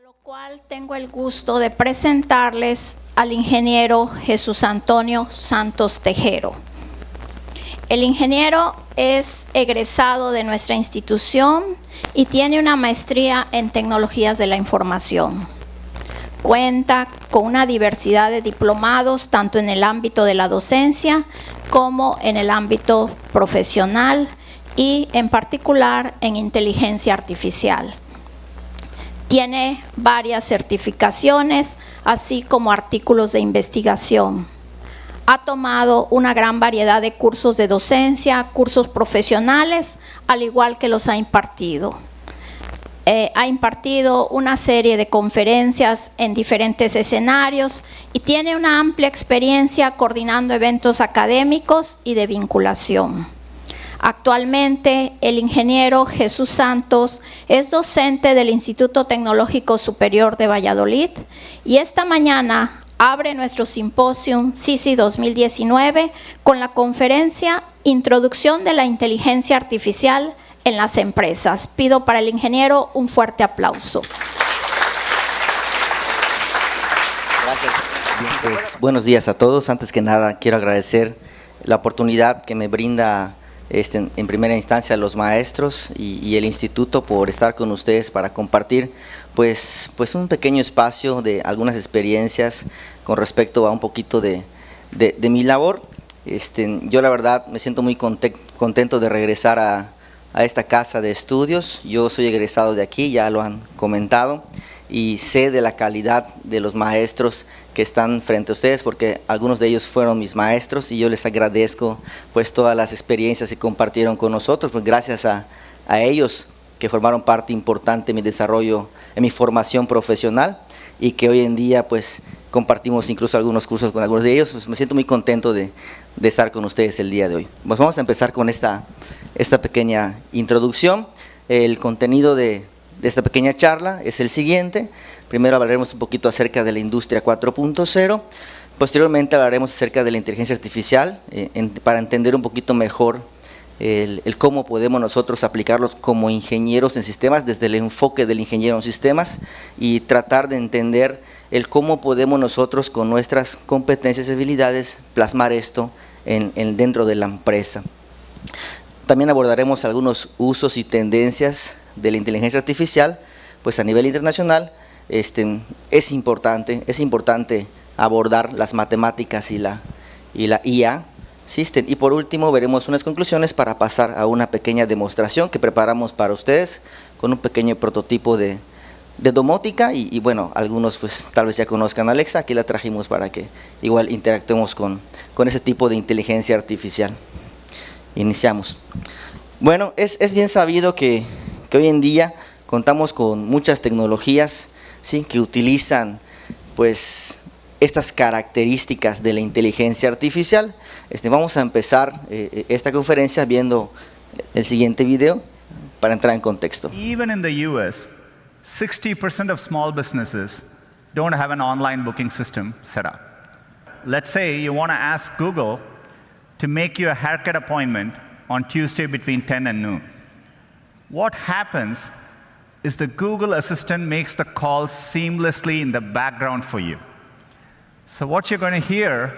lo cual tengo el gusto de presentarles al ingeniero Jesús Antonio Santos Tejero. El ingeniero es egresado de nuestra institución y tiene una maestría en tecnologías de la información. Cuenta con una diversidad de diplomados tanto en el ámbito de la docencia como en el ámbito profesional y en particular en inteligencia artificial. Tiene varias certificaciones, así como artículos de investigación. Ha tomado una gran variedad de cursos de docencia, cursos profesionales, al igual que los ha impartido. Ha impartido una serie de conferencias en diferentes escenarios y tiene una amplia experiencia coordinando eventos académicos y de vinculación. Actualmente, el ingeniero Jesús Santos es docente del Instituto Tecnológico Superior de Valladolid y esta mañana abre nuestro simposium CICI 2019 con la conferencia Introducción de la Inteligencia Artificial en las Empresas. Pido para el ingeniero un fuerte aplauso. Gracias. Bien, pues, buenos días a todos. Antes que nada, quiero agradecer la oportunidad que me brinda en primera instancia a los maestros y el instituto por estar con ustedes para compartir pues un pequeño espacio de algunas experiencias con respecto a un poquito de mi labor. Yo la verdad me siento muy contento de regresar a esta casa de estudios. Yo soy egresado de aquí, ya lo han comentado, y sé de la calidad de los maestros que están frente a ustedes, porque algunos de ellos fueron mis maestros y yo les agradezco pues todas las experiencias que compartieron con nosotros, pues gracias a ellos que formaron parte importante en mi desarrollo, en mi formación profesional, y que hoy en día pues compartimos incluso algunos cursos con algunos de ellos. Pues me siento muy contento de estar con ustedes el día de hoy. Pues vamos a empezar con esta pequeña introducción. El contenido de esta pequeña charla es el siguiente. Primero hablaremos un poquito acerca de la industria 4.0, posteriormente hablaremos acerca de la inteligencia artificial para entender un poquito mejor el cómo podemos nosotros aplicarlos como ingenieros en sistemas, desde el enfoque del ingeniero en sistemas, y tratar de entender el cómo podemos nosotros con nuestras competencias y habilidades plasmar esto dentro de la empresa. También abordaremos algunos usos y tendencias de la inteligencia artificial, pues a nivel internacional. Es importante abordar las matemáticas y la IA. Y por último veremos unas conclusiones para pasar a una pequeña demostración que preparamos para ustedes con un pequeño prototipo de domótica y bueno, algunos pues tal vez ya conozcan a Alexa. Aquí la trajimos para que igual interactuemos con ese tipo de inteligencia artificial. Iniciamos. Bueno, es bien sabido que hoy en día contamos con muchas tecnologías, ¿sí?, que utilizan pues estas características de la inteligencia artificial. Vamos a empezar esta conferencia viendo el siguiente video para entrar en contexto. Even in the US, 60% of small businesses don't have an online booking system set up. Let's say you want to ask Google to make you a haircut appointment on Tuesday between 10 and noon. What happens is the Google Assistant makes the call seamlessly in the background for you. So what you're going to hear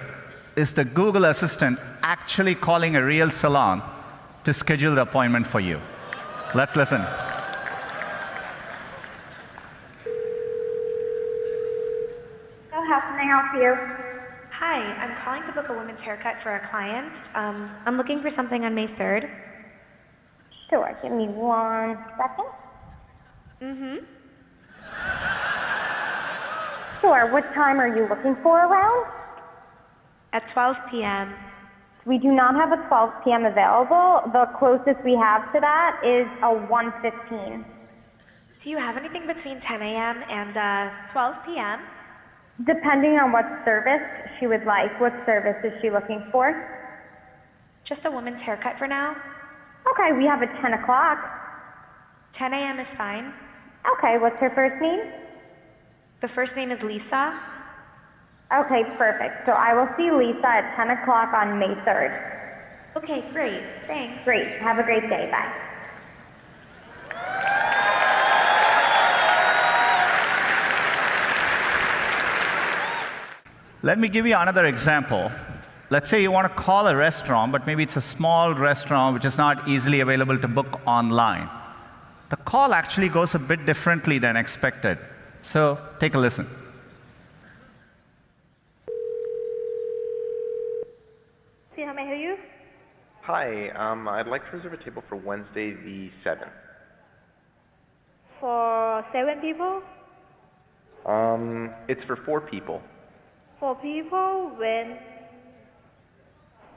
is the Google Assistant actually calling a real salon to schedule the appointment for you. Let's listen. So how can I help you? Hi, I'm calling to book a women's haircut for a client. I'm looking for something on May 3rd. Sure, give me 1 second. Mm-hmm. Sure, what time are you looking for around? At 12 p.m. We do not have a 12 p.m. available. The closest we have to that is a 1:15. Do you have anything between 10 a.m. and 12 p.m.? Depending on what service she would like. What service is she looking for? Just a woman's haircut for now. Okay, we have a 10 o'clock. 10 a.m. is fine. Okay, what's her first name? The first name is Lisa. Okay, perfect. So I will see Lisa at 10 o'clock on May 3rd. Okay, great. Thanks. Great. Have a great day. Bye. Let me give you another example. Let's say you want to call a restaurant, but maybe it's a small restaurant which is not easily available to book online. The call actually goes a bit differently than expected. So take a listen. See how may I hear you? Hi, I'd like to reserve a table for Wednesday the 7th. For 7 people? It's for 4 people. 4 people when?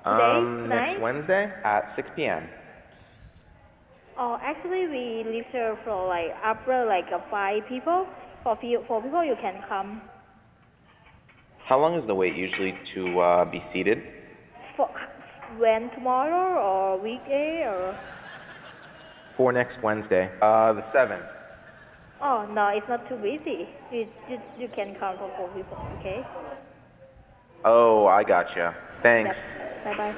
Today? Next Tonight? Wednesday at 6 p.m. Oh, actually we reserve for like upper like 5 people. For 4 people you can come. How long is the wait usually to be seated? For when, tomorrow or weekday or? For next Wednesday, the 7th. Oh no, it's not too busy. You can come for 4 people, okay? Oh, I gotcha. Thanks. Yep. Bye bye.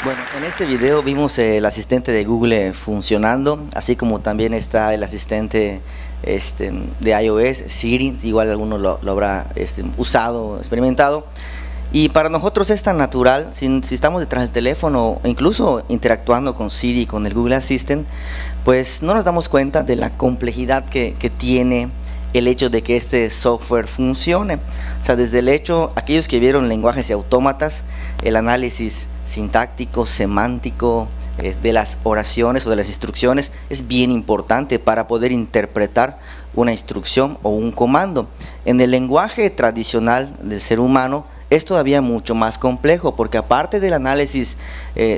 Bueno, en este video vimos el asistente de Google funcionando, así como también está el asistente de iOS, Siri, igual alguno lo habrá usado, experimentado. Y para nosotros es tan natural, si estamos detrás del teléfono o incluso interactuando con Siri, con el Google Assistant, pues no nos damos cuenta de la complejidad que tiene el hecho de que este software funcione. O sea, desde el hecho, aquellos que vieron lenguajes y autómatas, el análisis sintáctico, semántico de las oraciones o de las instrucciones es bien importante para poder interpretar una instrucción o un comando. En el lenguaje tradicional del ser humano es todavía mucho más complejo, porque aparte del análisis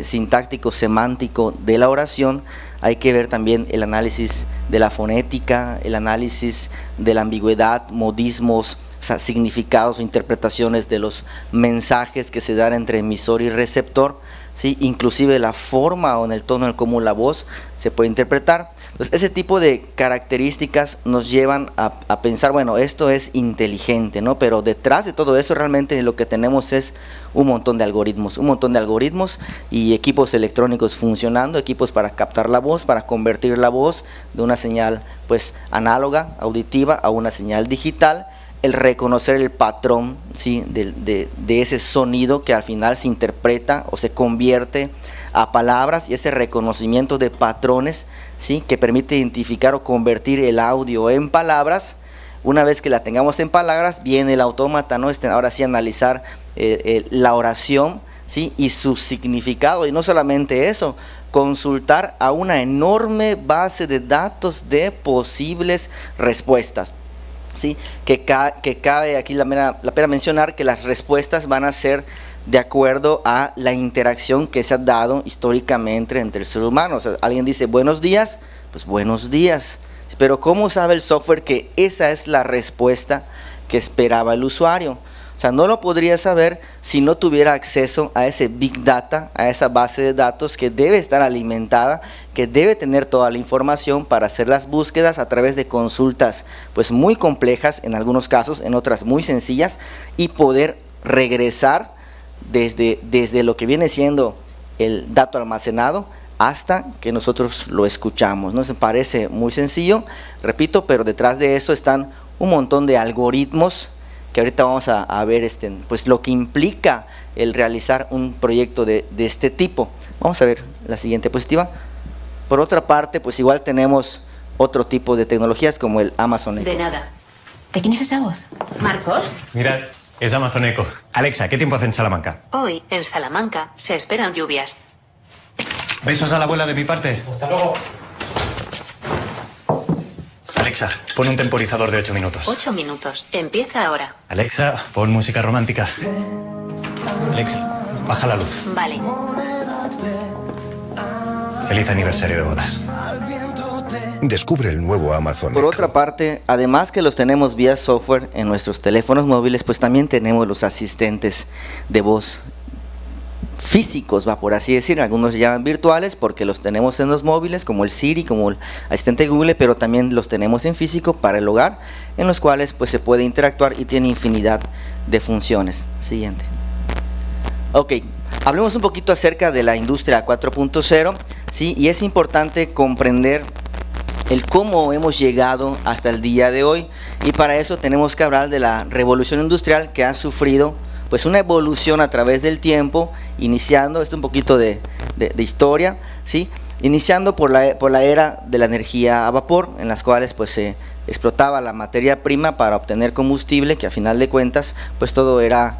sintáctico, semántico de la oración, hay que ver también el análisis de la fonética, el análisis de la ambigüedad, modismos, o sea, significados o interpretaciones de los mensajes que se dan entre emisor y receptor, ¿sí? Inclusive la forma o en el tono en cómo la voz se puede interpretar. Entonces, ese tipo de características nos llevan a pensar, bueno, esto es inteligente, ¿no? Pero detrás de todo eso realmente lo que tenemos es un montón de algoritmos y equipos electrónicos funcionando, equipos para captar la voz, para convertir la voz de una señal pues análoga, auditiva, a una señal digital, el reconocer el patrón, ¿sí? de ese sonido que al final se interpreta o se convierte a palabras, y ese reconocimiento de patrones, ¿sí? Que permite identificar o convertir el audio en palabras. Una vez que la tengamos en palabras, viene el autómata, ¿no? Ahora sí analizar la oración, ¿sí? Y su significado, y no solamente eso, consultar a una enorme base de datos de posibles respuestas. ¿Sí? Que cabe aquí la pena mencionar que las respuestas van a ser de acuerdo a la interacción que se ha dado históricamente entre el ser humano. O sea, alguien dice buenos días, pues buenos días. Pero ¿cómo sabe el software que esa es la respuesta que esperaba el usuario? O sea, no lo podría saber si no tuviera acceso a ese Big Data, a esa base de datos que debe estar alimentada, que debe tener toda la información para hacer las búsquedas a través de consultas pues muy complejas en algunos casos, en otras muy sencillas, y poder regresar desde lo que viene siendo el dato almacenado hasta que nosotros lo escuchamos, ¿no? Se parece muy sencillo, repito, pero detrás de eso están un montón de algoritmos que ahorita vamos a ver pues lo que implica el realizar un proyecto de este tipo. Vamos a ver la siguiente diapositiva. Por otra parte, pues igual tenemos otro tipo de tecnologías como el Amazon Echo. De nada. ¿De quién es esa voz? ¿Marcos? Mirad, es Amazon Echo. Alexa, ¿qué tiempo hace en Salamanca? Hoy, en Salamanca, se esperan lluvias. ¿Besos a la abuela de mi parte? Hasta luego. Alexa, pon un temporizador de 8 minutos. 8 minutos. Empieza ahora. Alexa, pon música romántica. Alexa, baja la luz. Vale. Feliz aniversario de bodas. Descubre el nuevo Amazon Por Echo. otra parte, además que los tenemos vía software en nuestros teléfonos móviles, pues también tenemos los asistentes de voz físicos, por así decir. Algunos se llaman virtuales porque los tenemos en los móviles, como el Siri, como el asistente Google, pero también los tenemos en físico para el hogar, en los cuales pues se puede interactuar y tiene infinidad de funciones. Siguiente. Ok, hablemos un poquito acerca de la industria 4.0, ¿sí? Y es importante comprender el cómo hemos llegado hasta el día de hoy, y para eso tenemos que hablar de la revolución industrial, que ha sufrido pues una evolución a través del tiempo, iniciando, esto un poquito de historia, ¿sí? Iniciando por la era de la energía a vapor, en las cuales pues se explotaba la materia prima para obtener combustible, que a final de cuentas pues todo era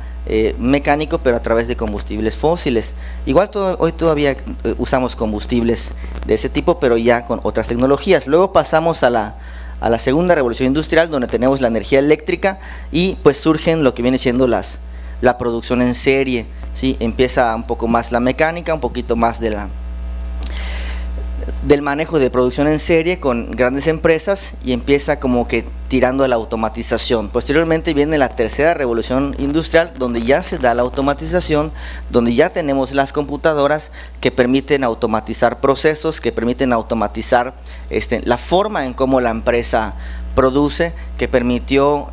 mecánico, pero a través de combustibles fósiles. Igual hoy todavía usamos combustibles de ese tipo, pero ya con otras tecnologías. Luego pasamos a la segunda revolución industrial, donde tenemos la energía eléctrica, y pues surgen lo que viene siendo la producción en serie, ¿sí? Empieza un poco más la mecánica, un poquito más del manejo de producción en serie con grandes empresas, y empieza como que tirando a la automatización. Posteriormente viene la tercera revolución industrial, donde ya se da la automatización, donde ya tenemos las computadoras que permiten automatizar procesos, que permiten automatizar la forma en cómo la empresa produce, que permitió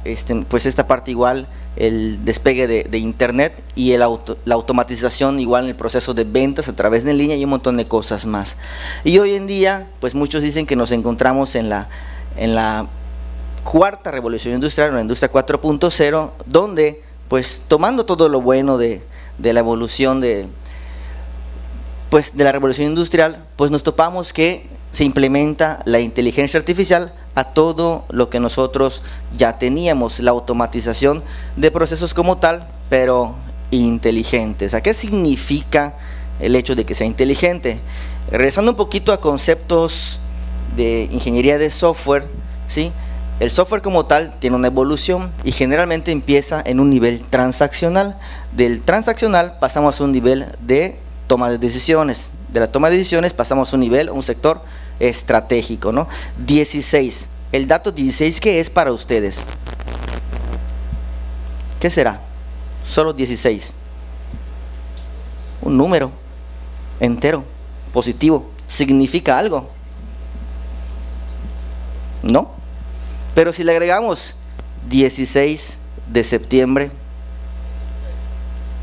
pues esta parte igual, el despegue de internet y la automatización igual en el proceso de ventas a través de línea y un montón de cosas más. Y hoy en día pues muchos dicen que nos encontramos en la cuarta revolución industrial, la industria 4.0, donde pues tomando todo lo bueno de la evolución de la revolución industrial, pues nos topamos que se implementa la inteligencia artificial a todo lo que nosotros ya teníamos, la automatización de procesos como tal, pero inteligentes. ¿A qué significa el hecho de que sea inteligente? Regresando un poquito a conceptos de ingeniería de software, ¿sí? El software como tal tiene una evolución y generalmente empieza en un nivel transaccional. Del transaccional pasamos a un nivel de toma de decisiones. De la toma de decisiones pasamos a un nivel, un sector estratégico, ¿no? 16. El dato 16, ¿qué es para ustedes? ¿Qué será? Solo 16. Un número entero, positivo. ¿Significa algo? No. Pero si le agregamos 16 de septiembre,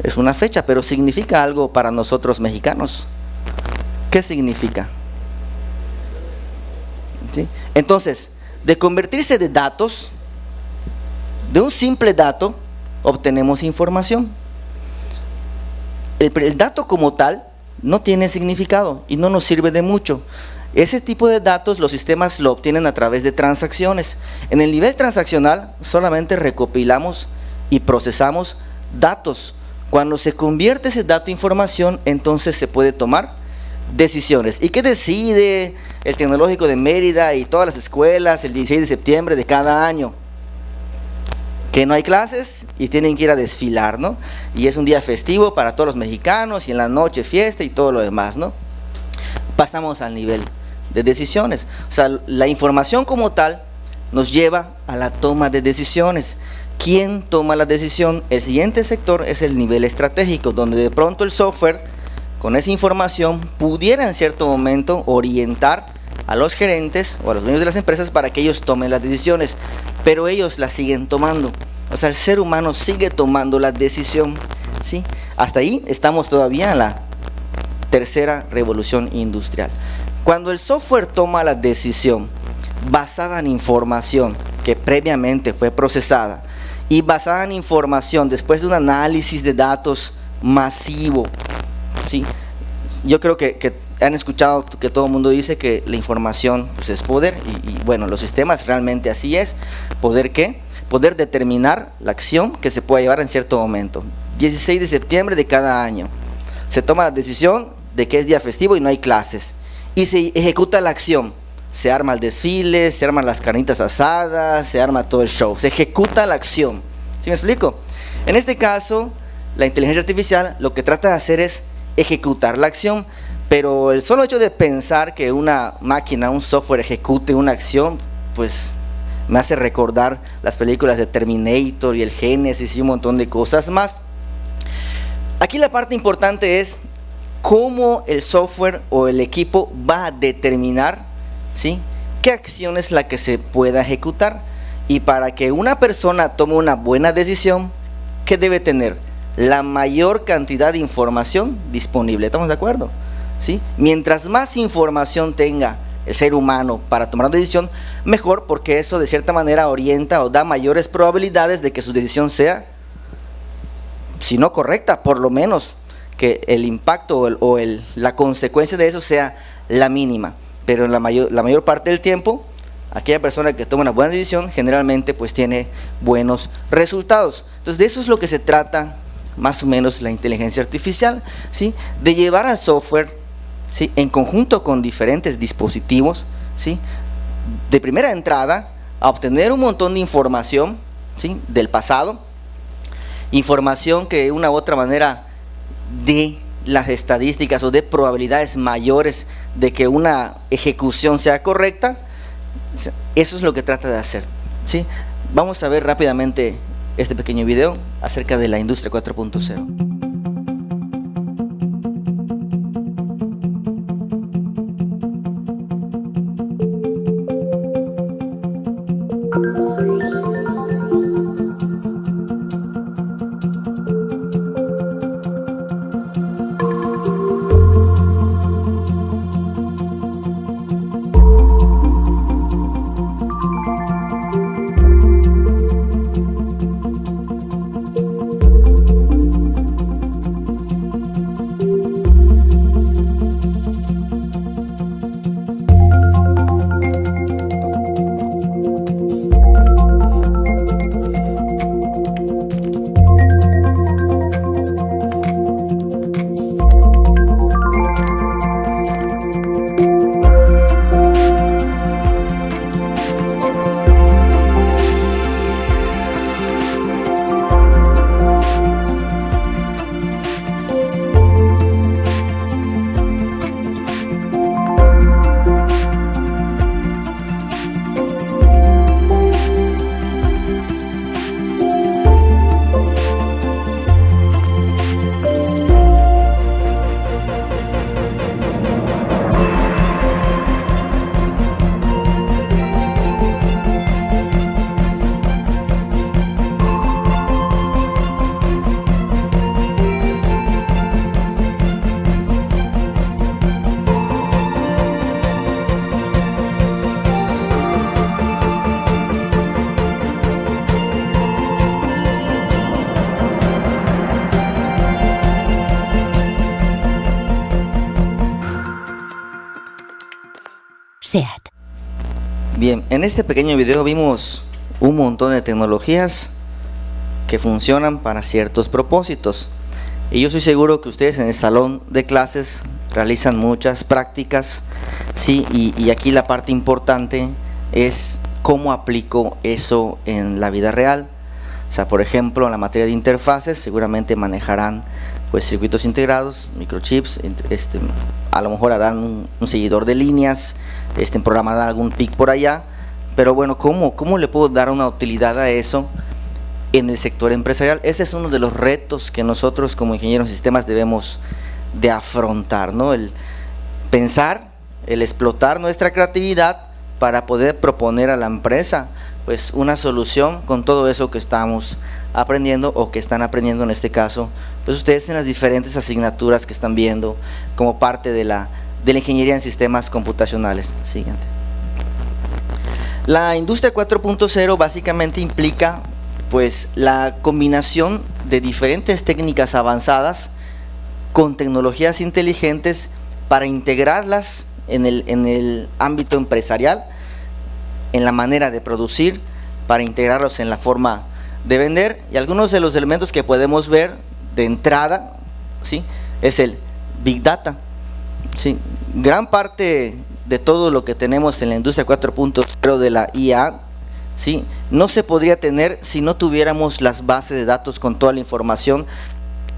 es una fecha, pero significa algo para nosotros mexicanos. ¿Qué significa? ¿Sí? Entonces, de convertirse de datos, de un simple dato, obtenemos información. El dato como tal no tiene significado y no nos sirve de mucho. Ese tipo de datos los sistemas lo obtienen a través de transacciones. En el nivel transaccional solamente recopilamos y procesamos datos. Cuando se convierte ese dato en información, entonces se puede tomar decisiones. ¿Y qué decide el Tecnológico de Mérida y todas las escuelas el 16 de septiembre de cada año? Que no hay clases y tienen que ir a desfilar, ¿no? Y es un día festivo para todos los mexicanos, y en la noche fiesta y todo lo demás, ¿no? Pasamos al nivel de decisiones. O sea, la información como tal nos lleva a la toma de decisiones. ¿Quién toma la decisión? El siguiente sector es el nivel estratégico, donde de pronto el software con esa información pudiera en cierto momento orientar a los gerentes o a los dueños de las empresas para que ellos tomen las decisiones, pero ellos las siguen tomando. O sea, el ser humano sigue tomando la decisión, ¿sí? Hasta ahí estamos todavía en la tercera revolución industrial. Cuando el software toma la decisión basada en información que previamente fue procesada y basada en información después de un análisis de datos masivo, ¿sí? Yo creo que han escuchado que todo el mundo dice que la información pues, es poder, y bueno, los sistemas realmente así es. ¿Poder qué? Poder determinar la acción que se pueda llevar en cierto momento. 16 de septiembre de cada año se toma la decisión de que es día festivo y no hay clases, y se ejecuta la acción. Se arma el desfile, se arman las carnitas asadas, se arma todo el show, se ejecuta la acción. ¿Sí me explico? En este caso, la inteligencia artificial lo que trata de hacer es ejecutar la acción, pero el solo hecho de pensar que una máquina, un software ejecute una acción, pues me hace recordar las películas de Terminator y el Génesis y un montón de cosas más. Aquí la parte importante es cómo el software o el equipo va a determinar, ¿sí?, qué acción es la que se pueda ejecutar. Y para que una persona tome una buena decisión, ¿qué debe tener? La mayor cantidad de información disponible. ¿Estamos de acuerdo? ¿Sí? Mientras más información tenga el ser humano para tomar una decisión, mejor, porque eso de cierta manera orienta o da mayores probabilidades de que su decisión sea, si no correcta, por lo menos que el impacto la consecuencia de eso sea la mínima. Pero en la mayor parte del tiempo, aquella persona que toma una buena decisión generalmente pues tiene buenos resultados. Entonces de eso es lo que se trata más o menos la inteligencia artificial, ¿sí? De llevar al software, ¿sí? En conjunto con diferentes dispositivos, ¿sí? De primera entrada a obtener un montón de información, ¿sí? Del pasado, información que de una u otra manera de las estadísticas o de probabilidades mayores de que una ejecución sea correcta. Eso es lo que trata de hacer, ¿sí? Vamos a ver rápidamente este pequeño video acerca de la industria 4.0. SEAT. Bien, en este pequeño video vimos un montón de tecnologías que funcionan para ciertos propósitos. Y yo estoy seguro que ustedes en el salón de clases realizan muchas prácticas, ¿sí? Y aquí la parte importante es cómo aplico eso en la vida real. O sea, por ejemplo, en la materia de interfaces seguramente manejarán pues circuitos integrados, microchips, a lo mejor harán un seguidor de líneas, programarán algún PIC por allá, pero bueno, ¿cómo le puedo dar una utilidad a eso en el sector empresarial? Ese es uno de los retos que nosotros como ingenieros en sistemas debemos de afrontar, ¿no? El pensar, el explotar nuestra creatividad para poder proponer a la empresa pues una solución con todo eso que estamos aprendiendo o que están aprendiendo en este caso, pues ustedes en las diferentes asignaturas que están viendo como parte de la ingeniería en sistemas computacionales. Siguiente. La industria 4.0 básicamente implica pues la combinación de diferentes técnicas avanzadas con tecnologías inteligentes para integrarlas en el ámbito empresarial, en la manera de producir, para integrarlos en la forma de vender. Y algunos de los elementos que podemos ver de entrada, ¿sí? Es el Big Data, ¿sí? Gran parte de todo lo que tenemos en la industria 4.0 de la IA, ¿sí? No se podría tener si no tuviéramos las bases de datos con toda la información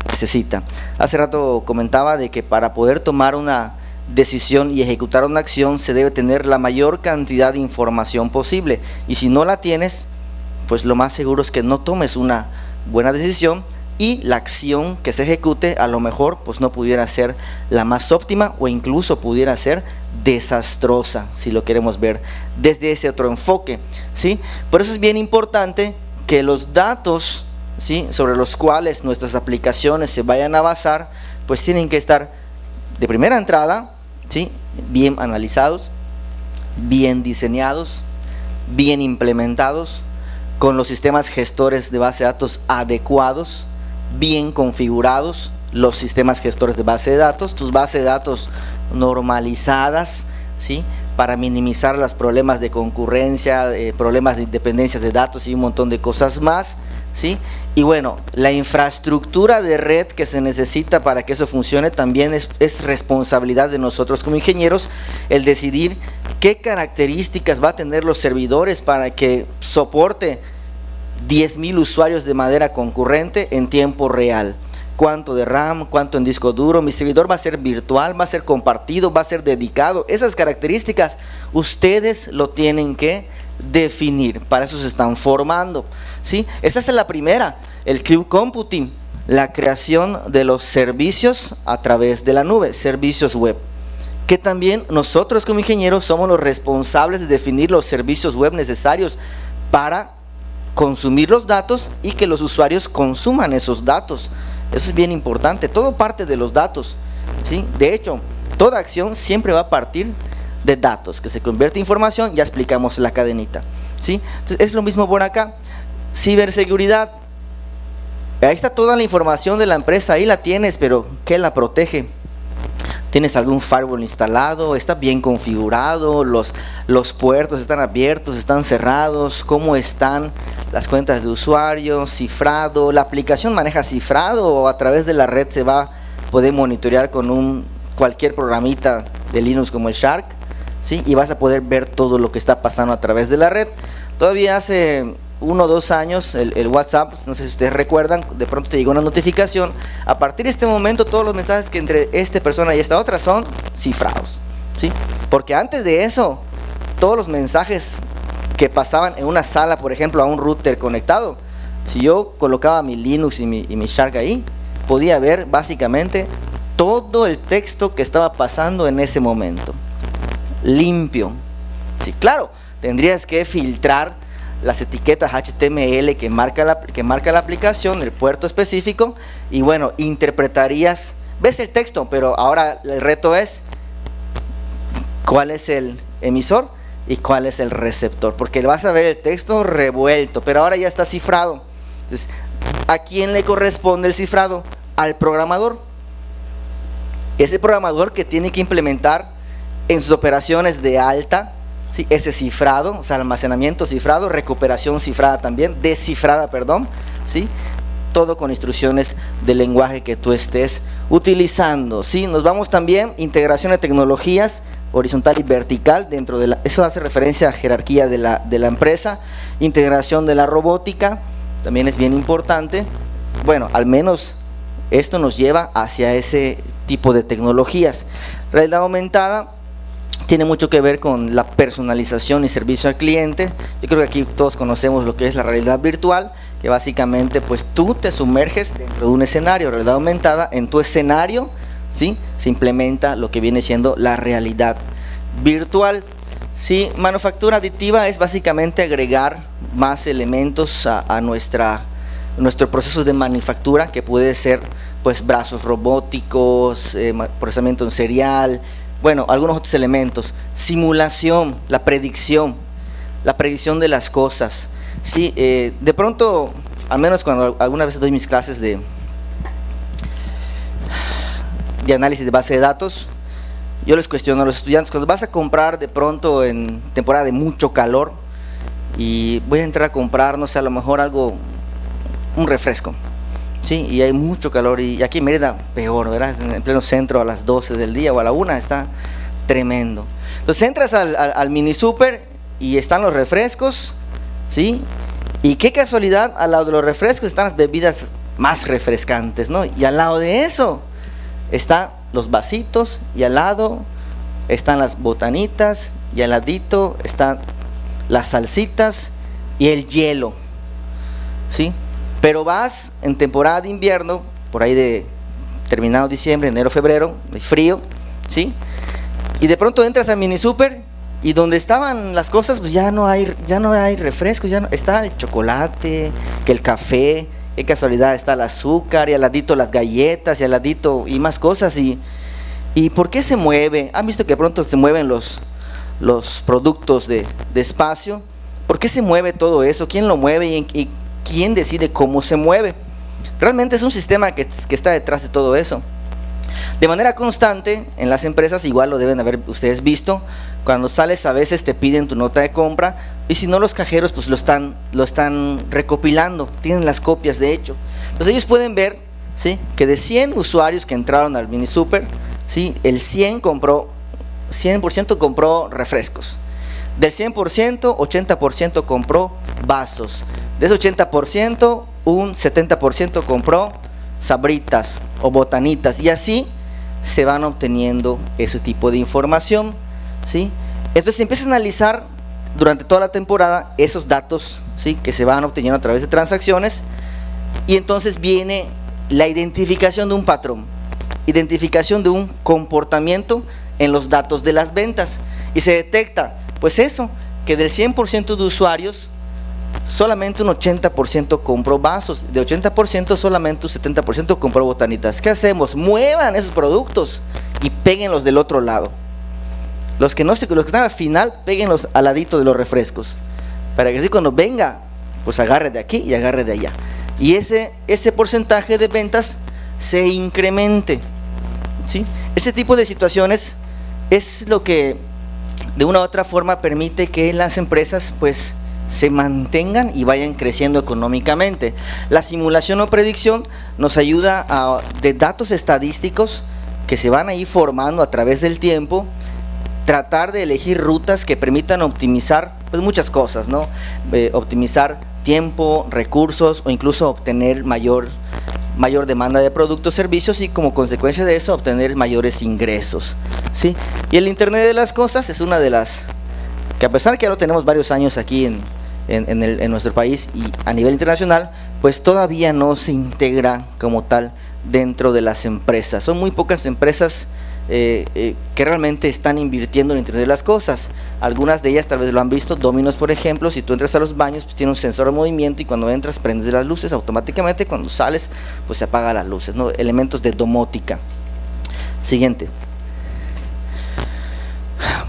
que necesita. Hace rato comentaba de que para poder tomar una decisión y ejecutar una acción se debe tener la mayor cantidad de información posible, y si no la tienes, pues lo más seguro es que no tomes una buena decisión y la acción que se ejecute a lo mejor pues no pudiera ser la más óptima o incluso pudiera ser desastrosa, si lo queremos ver desde ese otro enfoque, ¿sí? Por eso es bien importante que los datos, ¿sí?, sobre los cuales nuestras aplicaciones se vayan a basar, pues tienen que estar de primera entrada, ¿sí?, bien analizados, bien diseñados, bien implementados, con los sistemas gestores de base de datos adecuados, bien configurados, los sistemas gestores de base de datos, tus bases de datos normalizadas, ¿sí? Para minimizar los problemas de concurrencia, problemas de independencias de datos y un montón de cosas más, ¿sí? Y bueno, la infraestructura de red que se necesita para que eso funcione también es responsabilidad de nosotros como ingenieros el decidir qué características va a tener los servidores para que soporte 10,000 usuarios de manera concurrente en tiempo real. Cuánto de RAM, cuánto en disco duro, mi servidor va a ser virtual, va a ser compartido, va a ser dedicado. Esas características ustedes lo tienen que definir, para eso se están formando, ¿sí? Esa es la primera, el Cloud Computing, la creación de los servicios a través de la nube, servicios web, que también nosotros como ingenieros somos los responsables de definir los servicios web necesarios para consumir los datos y que los usuarios consuman esos datos. Eso es bien importante, todo parte de los datos, ¿sí? De hecho, toda acción siempre va a partir de datos, que se convierte en información, ya explicamos la cadenita, ¿sí? Entonces, es lo mismo por acá, ciberseguridad, ahí está toda la información de la empresa, ahí la tienes, pero ¿qué la protege? ¿Tienes algún firewall instalado? ¿Está bien configurado? ¿Los puertos están abiertos? ¿Están cerrados? ¿Cómo están las cuentas de usuario? ¿Cifrado? ¿La aplicación maneja cifrado o a través de la red se va a poder monitorear con cualquier programita de Linux como el Shark? ¿Sí? Y vas a poder ver todo lo que está pasando a través de la red. Todavía hace 1 o 2 años el WhatsApp, no sé si ustedes recuerdan, de pronto te llegó una notificación, a partir de este momento todos los mensajes que entre esta persona y esta otra son cifrados, ¿sí? Porque antes de eso, todos los mensajes que pasaban en una sala, por ejemplo, a un router conectado, si yo colocaba mi Linux y mi Shark ahí, podía ver básicamente todo el texto que estaba pasando en ese momento, limpio. Sí, claro, tendrías que filtrar las etiquetas HTML que marca la aplicación, el puerto específico, y bueno, interpretarías, ves el texto, pero ahora el reto es cuál es el emisor y cuál es el receptor, porque vas a ver el texto revuelto, pero ahora ya está cifrado. Entonces, ¿a quién le corresponde el cifrado? Al programador. Ese programador que tiene que implementar en sus operaciones de alta, ¿sí? Ese cifrado, o sea, almacenamiento cifrado, recuperación cifrada también, descifrada, perdón, ¿sí? Todo con instrucciones del lenguaje que tú estés utilizando, ¿sí? Nos vamos también, integración de tecnologías horizontal y vertical dentro de eso hace referencia a jerarquía de la empresa, integración de la robótica, también es bien importante. Bueno, al menos esto nos lleva hacia ese tipo de tecnologías. Realidad aumentada tiene mucho que ver con la personalización y servicio al cliente. Yo creo que aquí todos conocemos lo que es la realidad virtual, que básicamente pues tú te sumerges dentro de un escenario, realidad aumentada, en tu escenario, ¿sí? Se implementa lo que viene siendo la realidad virtual. Sí, manufactura aditiva es básicamente agregar más elementos a nuestro proceso de manufactura, que puede ser pues brazos robóticos, procesamiento en serial, bueno, algunos otros elementos, simulación, la predicción de las cosas. Sí, de pronto, al menos cuando alguna vez doy mis clases de análisis de base de datos, yo les cuestiono a los estudiantes, cuando vas a comprar de pronto en temporada de mucho calor, y voy a entrar a comprar, no sé, a lo mejor un refresco, ¿sí? Y hay mucho calor, y aquí en Mérida peor, ¿verdad? En pleno centro a las 12 del día o a la 1, está tremendo. Entonces entras al mini super y están los refrescos, ¿sí? Y qué casualidad, al lado de los refrescos están las bebidas más refrescantes, ¿no? Y al lado de eso están los vasitos, y al lado están las botanitas, y al ladito están las salsitas y el hielo, ¿sí? Pero vas en temporada de invierno, por ahí de terminado diciembre, enero, febrero, de frío, ¿sí? Y de pronto entras al mini super y donde estaban las cosas, pues ya no hay refrescos, ya no, está el chocolate, que el café, qué casualidad, está el azúcar, y al ladito las galletas, y al ladito y más cosas. ¿Y por qué se mueve? ¿Han visto que de pronto se mueven los los productos de espacio. ¿Por qué se mueve todo eso? ¿Quién lo mueve y quién decide cómo se mueve? Realmente es un sistema que está detrás de todo eso. De manera constante, en las empresas, igual lo deben haber ustedes visto, cuando sales a veces te piden tu nota de compra, y si no, los cajeros pues lo están recopilando, tienen las copias de hecho. Entonces ellos pueden ver, ¿sí?, que de 100 usuarios que entraron al mini super, ¿sí?, el 100% compró refrescos. Del 100%, 80% compró vasos. De ese 80%, un 70% compró sabritas o botanitas, y así se van obteniendo ese tipo de información, ¿sí? Entonces se empieza a analizar durante toda la temporada esos datos, ¿sí?, que se van obteniendo a través de transacciones, y entonces viene la identificación de un patrón, identificación de un comportamiento en los datos de las ventas, y se detecta, pues eso, que del 100% de usuarios, solamente un 80% compró vasos, de 80% solamente un 70% compró botanitas. ¿Qué hacemos? Muevan esos productos y péguenlos del otro lado. Los que están al final, péguenlos al ladito de los refrescos, para que así cuando venga, pues agarre de aquí y agarre de allá, y ese porcentaje de ventas se incremente, ¿sí? Ese tipo de situaciones es lo que de una u otra forma permite que las empresas pues se mantengan y vayan creciendo económicamente. La simulación o predicción nos ayuda de datos estadísticos que se van a ir formando a través del tiempo, tratar de elegir rutas que permitan optimizar pues muchas cosas, ¿no? Optimizar tiempo, recursos, o incluso obtener mayor demanda de productos, servicios, y como consecuencia de eso obtener mayores ingresos, ¿sí? Y el Internet de las cosas es una de las que, a pesar que ya lo tenemos varios años aquí en nuestro país y a nivel internacional, pues todavía no se integra como tal dentro de las empresas. Son muy pocas empresas que realmente están invirtiendo en Internet de las cosas. Algunas de ellas tal vez lo han visto. Domino's, por ejemplo, si tú entras a los baños, pues tiene un sensor de movimiento, y cuando entras prendes las luces automáticamente, cuando sales pues se apagan las luces, ¿no? Elementos de domótica. Siguiente.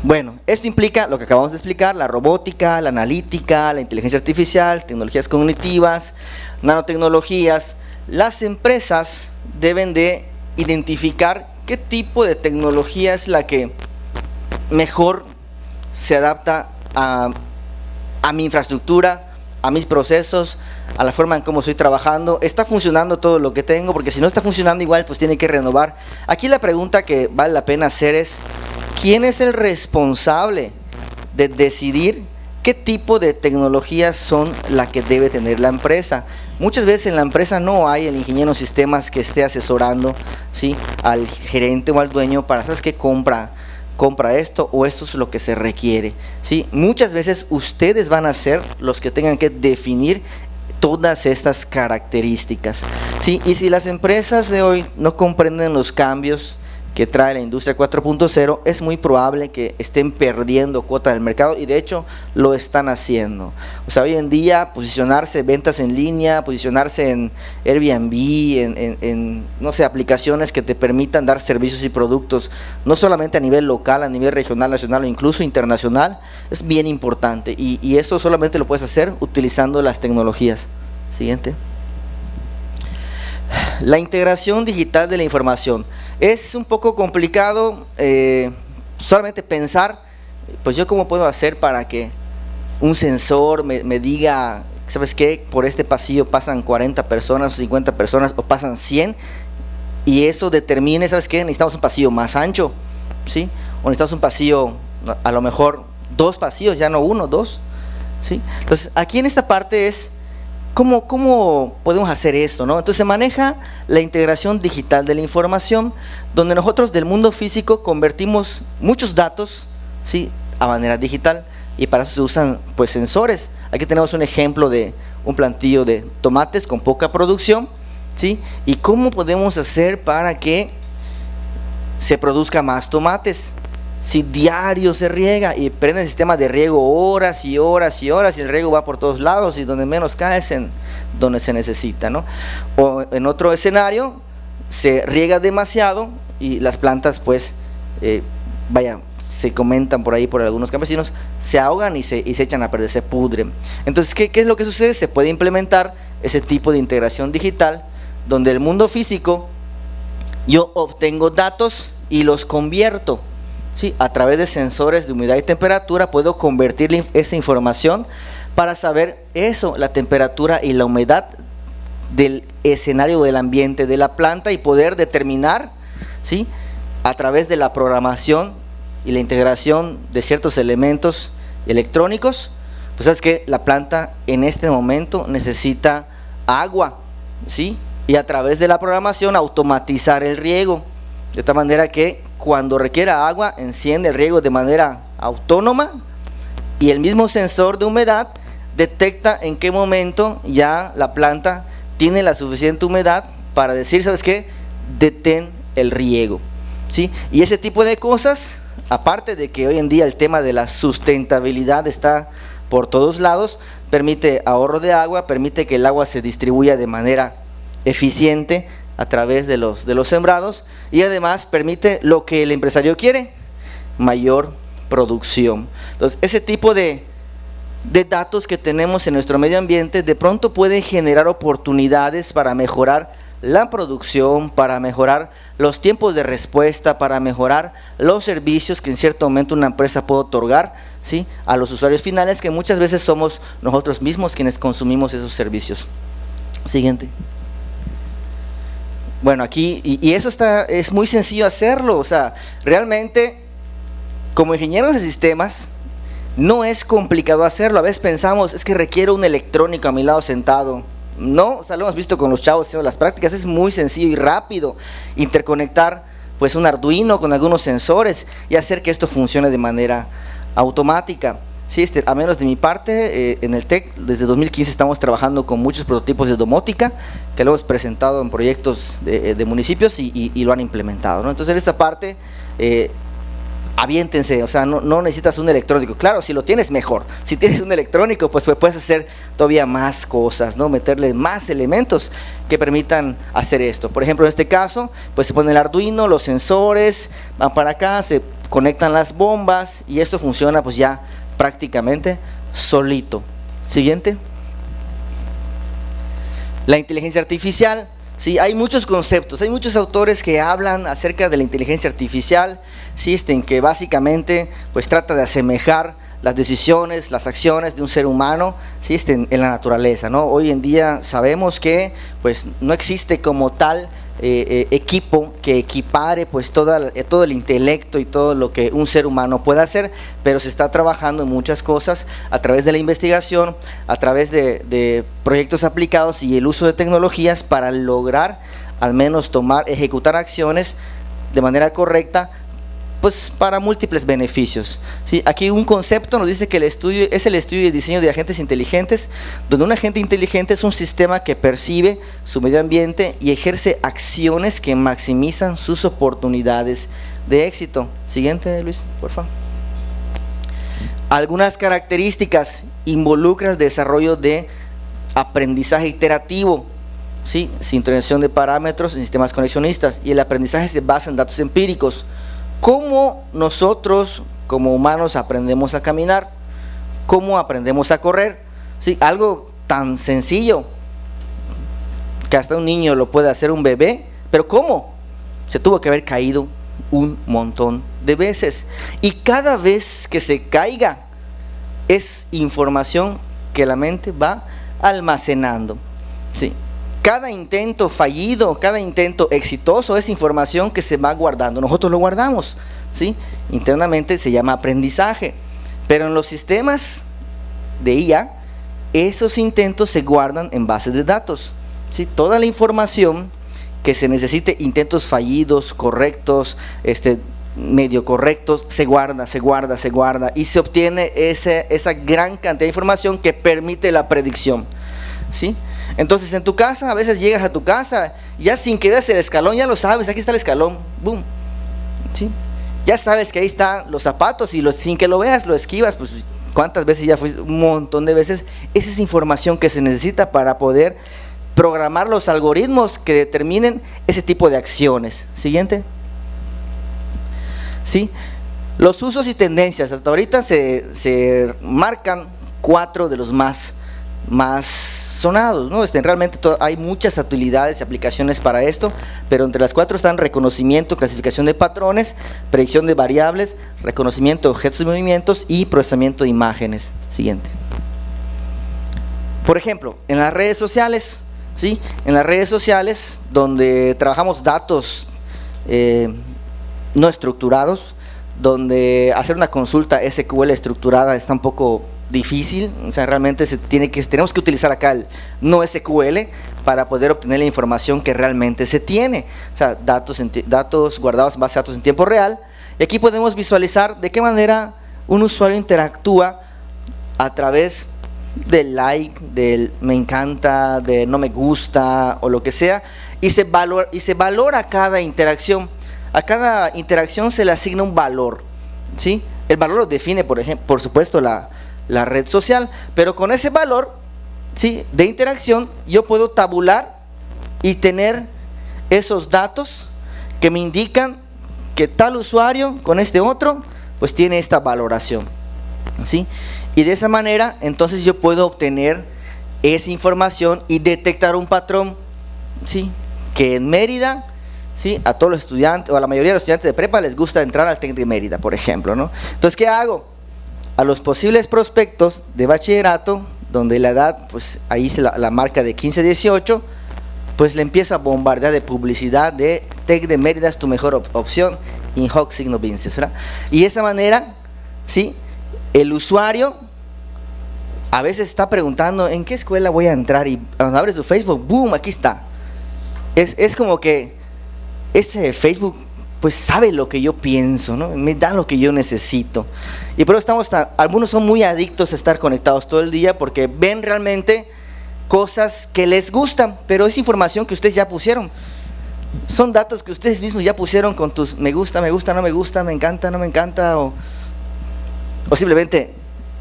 Bueno, esto implica lo que acabamos de explicar: la robótica, la analítica, la inteligencia artificial, tecnologías cognitivas, nanotecnologías. Las empresas deben de identificar qué tipo de tecnología es la que mejor se adapta a mi infraestructura, a mis procesos, a la forma en cómo estoy trabajando. ¿Está funcionando todo lo que tengo? Porque si no está funcionando igual, pues tiene que renovar. Aquí la pregunta que vale la pena hacer es: ¿quién es el responsable de decidir qué tipo de tecnologías son las que debe tener la empresa? Muchas veces en la empresa no hay el ingeniero en sistemas que esté asesorando, ¿sí?, al gerente o al dueño para, ¿sabes qué? Compra esto, o esto es lo que se requiere, ¿sí? Muchas veces ustedes van a ser los que tengan que definir todas estas características, ¿sí? Y si las empresas de hoy no comprenden los cambios que trae la industria 4.0, es muy probable que estén perdiendo cuota del mercado, y de hecho lo están haciendo. O sea, hoy en día posicionarse, ventas en línea, posicionarse en Airbnb, en no sé, aplicaciones que te permitan dar servicios y productos, no solamente a nivel local, a nivel regional, nacional o incluso internacional, es bien importante, y eso solamente lo puedes hacer utilizando las tecnologías. Siguiente. La integración digital de la información. Es un poco complicado solamente pensar, pues yo cómo puedo hacer para que un sensor me diga, ¿sabes qué? Por este pasillo pasan 40 personas o 50 personas, o pasan 100, y eso determine, ¿sabes qué? Necesitamos un pasillo más ancho, ¿sí? O necesitamos un pasillo, a lo mejor 2 pasillos, ya no 1, 2, ¿sí? Entonces aquí en esta parte es ¿Cómo podemos hacer esto, ¿no? Entonces se maneja la integración digital de la información, donde nosotros del mundo físico convertimos muchos datos, ¿sí?, a manera digital, y para eso se usan pues sensores. Aquí tenemos un ejemplo de un plantillo de tomates con poca producción, ¿sí? Y cómo podemos hacer para que se produzca más tomates. Si diario se riega y prende el sistema de riego horas y horas y horas, y el riego va por todos lados, y donde menos cae es en donde se necesita, ¿no? O en otro escenario, se riega demasiado y las plantas pues se comentan por ahí por algunos campesinos, se ahogan y se echan a perder, se pudren. Entonces, ¿qué es lo que sucede? Se puede implementar ese tipo de integración digital, donde el mundo físico, yo obtengo datos y los convierto, ¿sí? A través de sensores de humedad y temperatura puedo convertir esa información para saber eso, la temperatura y la humedad del escenario del ambiente de la planta, y poder determinar, ¿sí?, a través de la programación y la integración de ciertos elementos electrónicos, pues sabes que la planta en este momento necesita agua, ¿sí?, y a través de la programación automatizar el riego, de tal manera que cuando requiera agua enciende el riego de manera autónoma, y el mismo sensor de humedad detecta en qué momento ya la planta tiene la suficiente humedad para decir, ¿sabes qué?, detén el riego, ¿sí? Y ese tipo de cosas, aparte de que hoy en día el tema de la sustentabilidad está por todos lados, permite ahorro de agua, permite que el agua se distribuya de manera eficiente a través de los sembrados, y además permite lo que el empresario quiere, mayor producción. Entonces, ese tipo de datos que tenemos en nuestro medio ambiente de pronto puede generar oportunidades para mejorar la producción, para mejorar los tiempos de respuesta, para mejorar los servicios que en cierto momento una empresa puede otorgar, ¿sí?, a los usuarios finales, que muchas veces somos nosotros mismos quienes consumimos esos servicios. Siguiente. Bueno, aquí, y eso es muy sencillo hacerlo, o sea, realmente como ingenieros de sistemas no es complicado hacerlo. A veces pensamos, es que requiere un electrónico a mi lado sentado. No, o sea, lo hemos visto con los chavos haciendo las prácticas, es muy sencillo y rápido interconectar pues un Arduino con algunos sensores y hacer que esto funcione de manera automática. Sí, a menos de mi parte, en el TEC, desde 2015 estamos trabajando con muchos prototipos de domótica que lo hemos presentado en proyectos de municipios y lo han implementado, ¿no? Entonces, en esta parte, aviéntense, o sea, no necesitas un electrónico. Claro, si lo tienes, mejor. Si tienes un electrónico, pues puedes hacer todavía más cosas, ¿no? Meterle más elementos que permitan hacer esto. Por ejemplo, en este caso, pues se pone el Arduino, los sensores van para acá, se conectan las bombas y esto funciona pues ya prácticamente solito. Siguiente. La inteligencia artificial. Sí, hay muchos conceptos, hay muchos autores que hablan acerca de la inteligencia artificial, sí, en que básicamente pues trata de asemejar las decisiones, las acciones de un ser humano, sí, en la naturaleza, ¿no? Hoy en día sabemos que pues no existe como tal equipo que equipare pues todo el intelecto y todo lo que un ser humano puede hacer, pero se está trabajando en muchas cosas a través de la investigación, a través de proyectos aplicados y el uso de tecnologías para lograr al menos ejecutar acciones de manera correcta, pues para múltiples beneficios. ¿Sí? Aquí un concepto nos dice que el estudio es el estudio y diseño de agentes inteligentes, donde un agente inteligente es un sistema que percibe su medio ambiente y ejerce acciones que maximizan sus oportunidades de éxito. Siguiente, Luis, por favor. Algunas características involucran el desarrollo de aprendizaje iterativo, ¿sí? Sincronización de parámetros en sistemas conexionistas, y el aprendizaje se basa en datos empíricos. ¿Cómo nosotros como humanos aprendemos a caminar? ¿Cómo aprendemos a correr? Sí, algo tan sencillo que hasta un niño lo puede hacer, un bebé, pero ¿cómo? Se tuvo que haber caído un montón de veces, y cada vez que se caiga es información que la mente va almacenando. Sí. Cada intento fallido, cada intento exitoso es información que se va guardando. Nosotros lo guardamos, ¿sí? Internamente se llama aprendizaje. Pero en los sistemas de IA, esos intentos se guardan en bases de datos, ¿sí? Toda la información que se necesite, intentos fallidos, correctos, medio correctos, se guarda y se obtiene esa gran cantidad de información que permite la predicción, ¿sí? Entonces en tu casa, a veces llegas a tu casa, ya sin que veas el escalón, ya lo sabes, aquí está el escalón, boom, ¿sí? Ya sabes que ahí están los zapatos y sin que lo veas lo esquivas, pues cuántas veces ya fuiste, un montón de veces. Esa es información que se necesita para poder programar los algoritmos que determinen ese tipo de acciones. Siguiente. ¿Sí? Los usos y tendencias, hasta ahorita se marcan 4 de los más sonados, ¿no? Realmente hay muchas utilidades y aplicaciones para esto, pero entre las 4 están reconocimiento, clasificación de patrones, predicción de variables, reconocimiento de objetos y movimientos y procesamiento de imágenes. Siguiente. Por ejemplo, en las redes sociales, ¿sí? En las redes sociales donde trabajamos datos no estructurados, donde hacer una consulta SQL estructurada está un poco difícil, o sea, realmente tenemos que utilizar acá el no SQL para poder obtener la información que realmente se tiene, o sea, datos guardados en base a datos en tiempo real, y aquí podemos visualizar de qué manera un usuario interactúa a través del like, del me encanta, de no me gusta o lo que sea, y se valora cada interacción. A cada interacción se le asigna un valor, ¿sí? El valor lo define, por supuesto, la red social, pero con ese valor, ¿sí?, de interacción, yo puedo tabular y tener esos datos que me indican que tal usuario con este otro, pues tiene esta valoración, ¿sí? Y de esa manera, entonces yo puedo obtener esa información y detectar un patrón, ¿sí?, que en Mérida, ¿sí?, a todos los estudiantes, o a la mayoría de los estudiantes de prepa les gusta entrar al TEC de Mérida, por ejemplo, ¿no? Entonces, ¿qué hago? A los posibles prospectos de bachillerato, donde la edad, pues ahí se la marca de 15 a 18, pues le empieza a bombardear de publicidad de TEC de Mérida es tu mejor opción, in hoc signo vinces, ¿verdad? Y de esa manera, ¿sí?, el usuario a veces está preguntando ¿en qué escuela voy a entrar? Y cuando abre su Facebook, ¡boom!, aquí está. Es como que ese Facebook pues sabe lo que yo pienso, ¿no? Me da lo que yo necesito. Y por eso algunos son muy adictos a estar conectados todo el día porque ven realmente cosas que les gustan, pero es información que ustedes ya pusieron. Son datos que ustedes mismos ya pusieron con tus me gusta, no me gusta, me encanta, no me encanta, o simplemente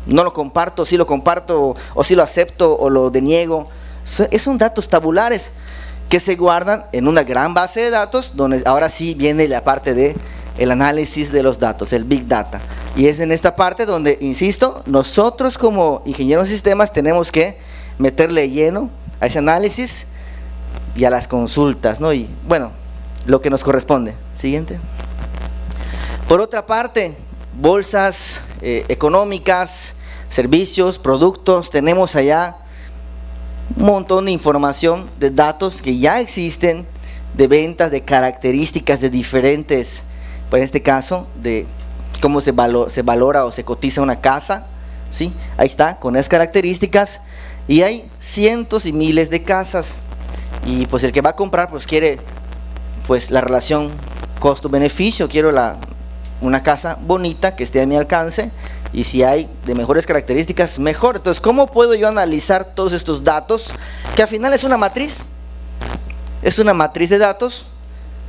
no lo comparto, sí lo comparto, o sí lo acepto, o lo deniego. Son datos tabulares que se guardan en una gran base de datos, donde ahora sí viene la parte de el análisis de los datos, el Big Data. Y es en esta parte donde, insisto, nosotros como ingenieros de sistemas tenemos que meterle lleno a ese análisis y a las consultas, ¿no? Y bueno, lo que nos corresponde. Siguiente. Por otra parte, bolsas económicas, servicios, productos, tenemos allá un montón de información, de datos que ya existen, de ventas, de características de diferentes, en este caso, de cómo se valora o se cotiza una casa, ¿sí? Ahí está, con esas características, y hay cientos y miles de casas, y pues el que va a comprar, pues quiere pues la relación costo-beneficio, quiero una casa bonita que esté a mi alcance, y si hay de mejores características, mejor. Entonces, ¿cómo puedo yo analizar todos estos datos? Que al final es una matriz de datos,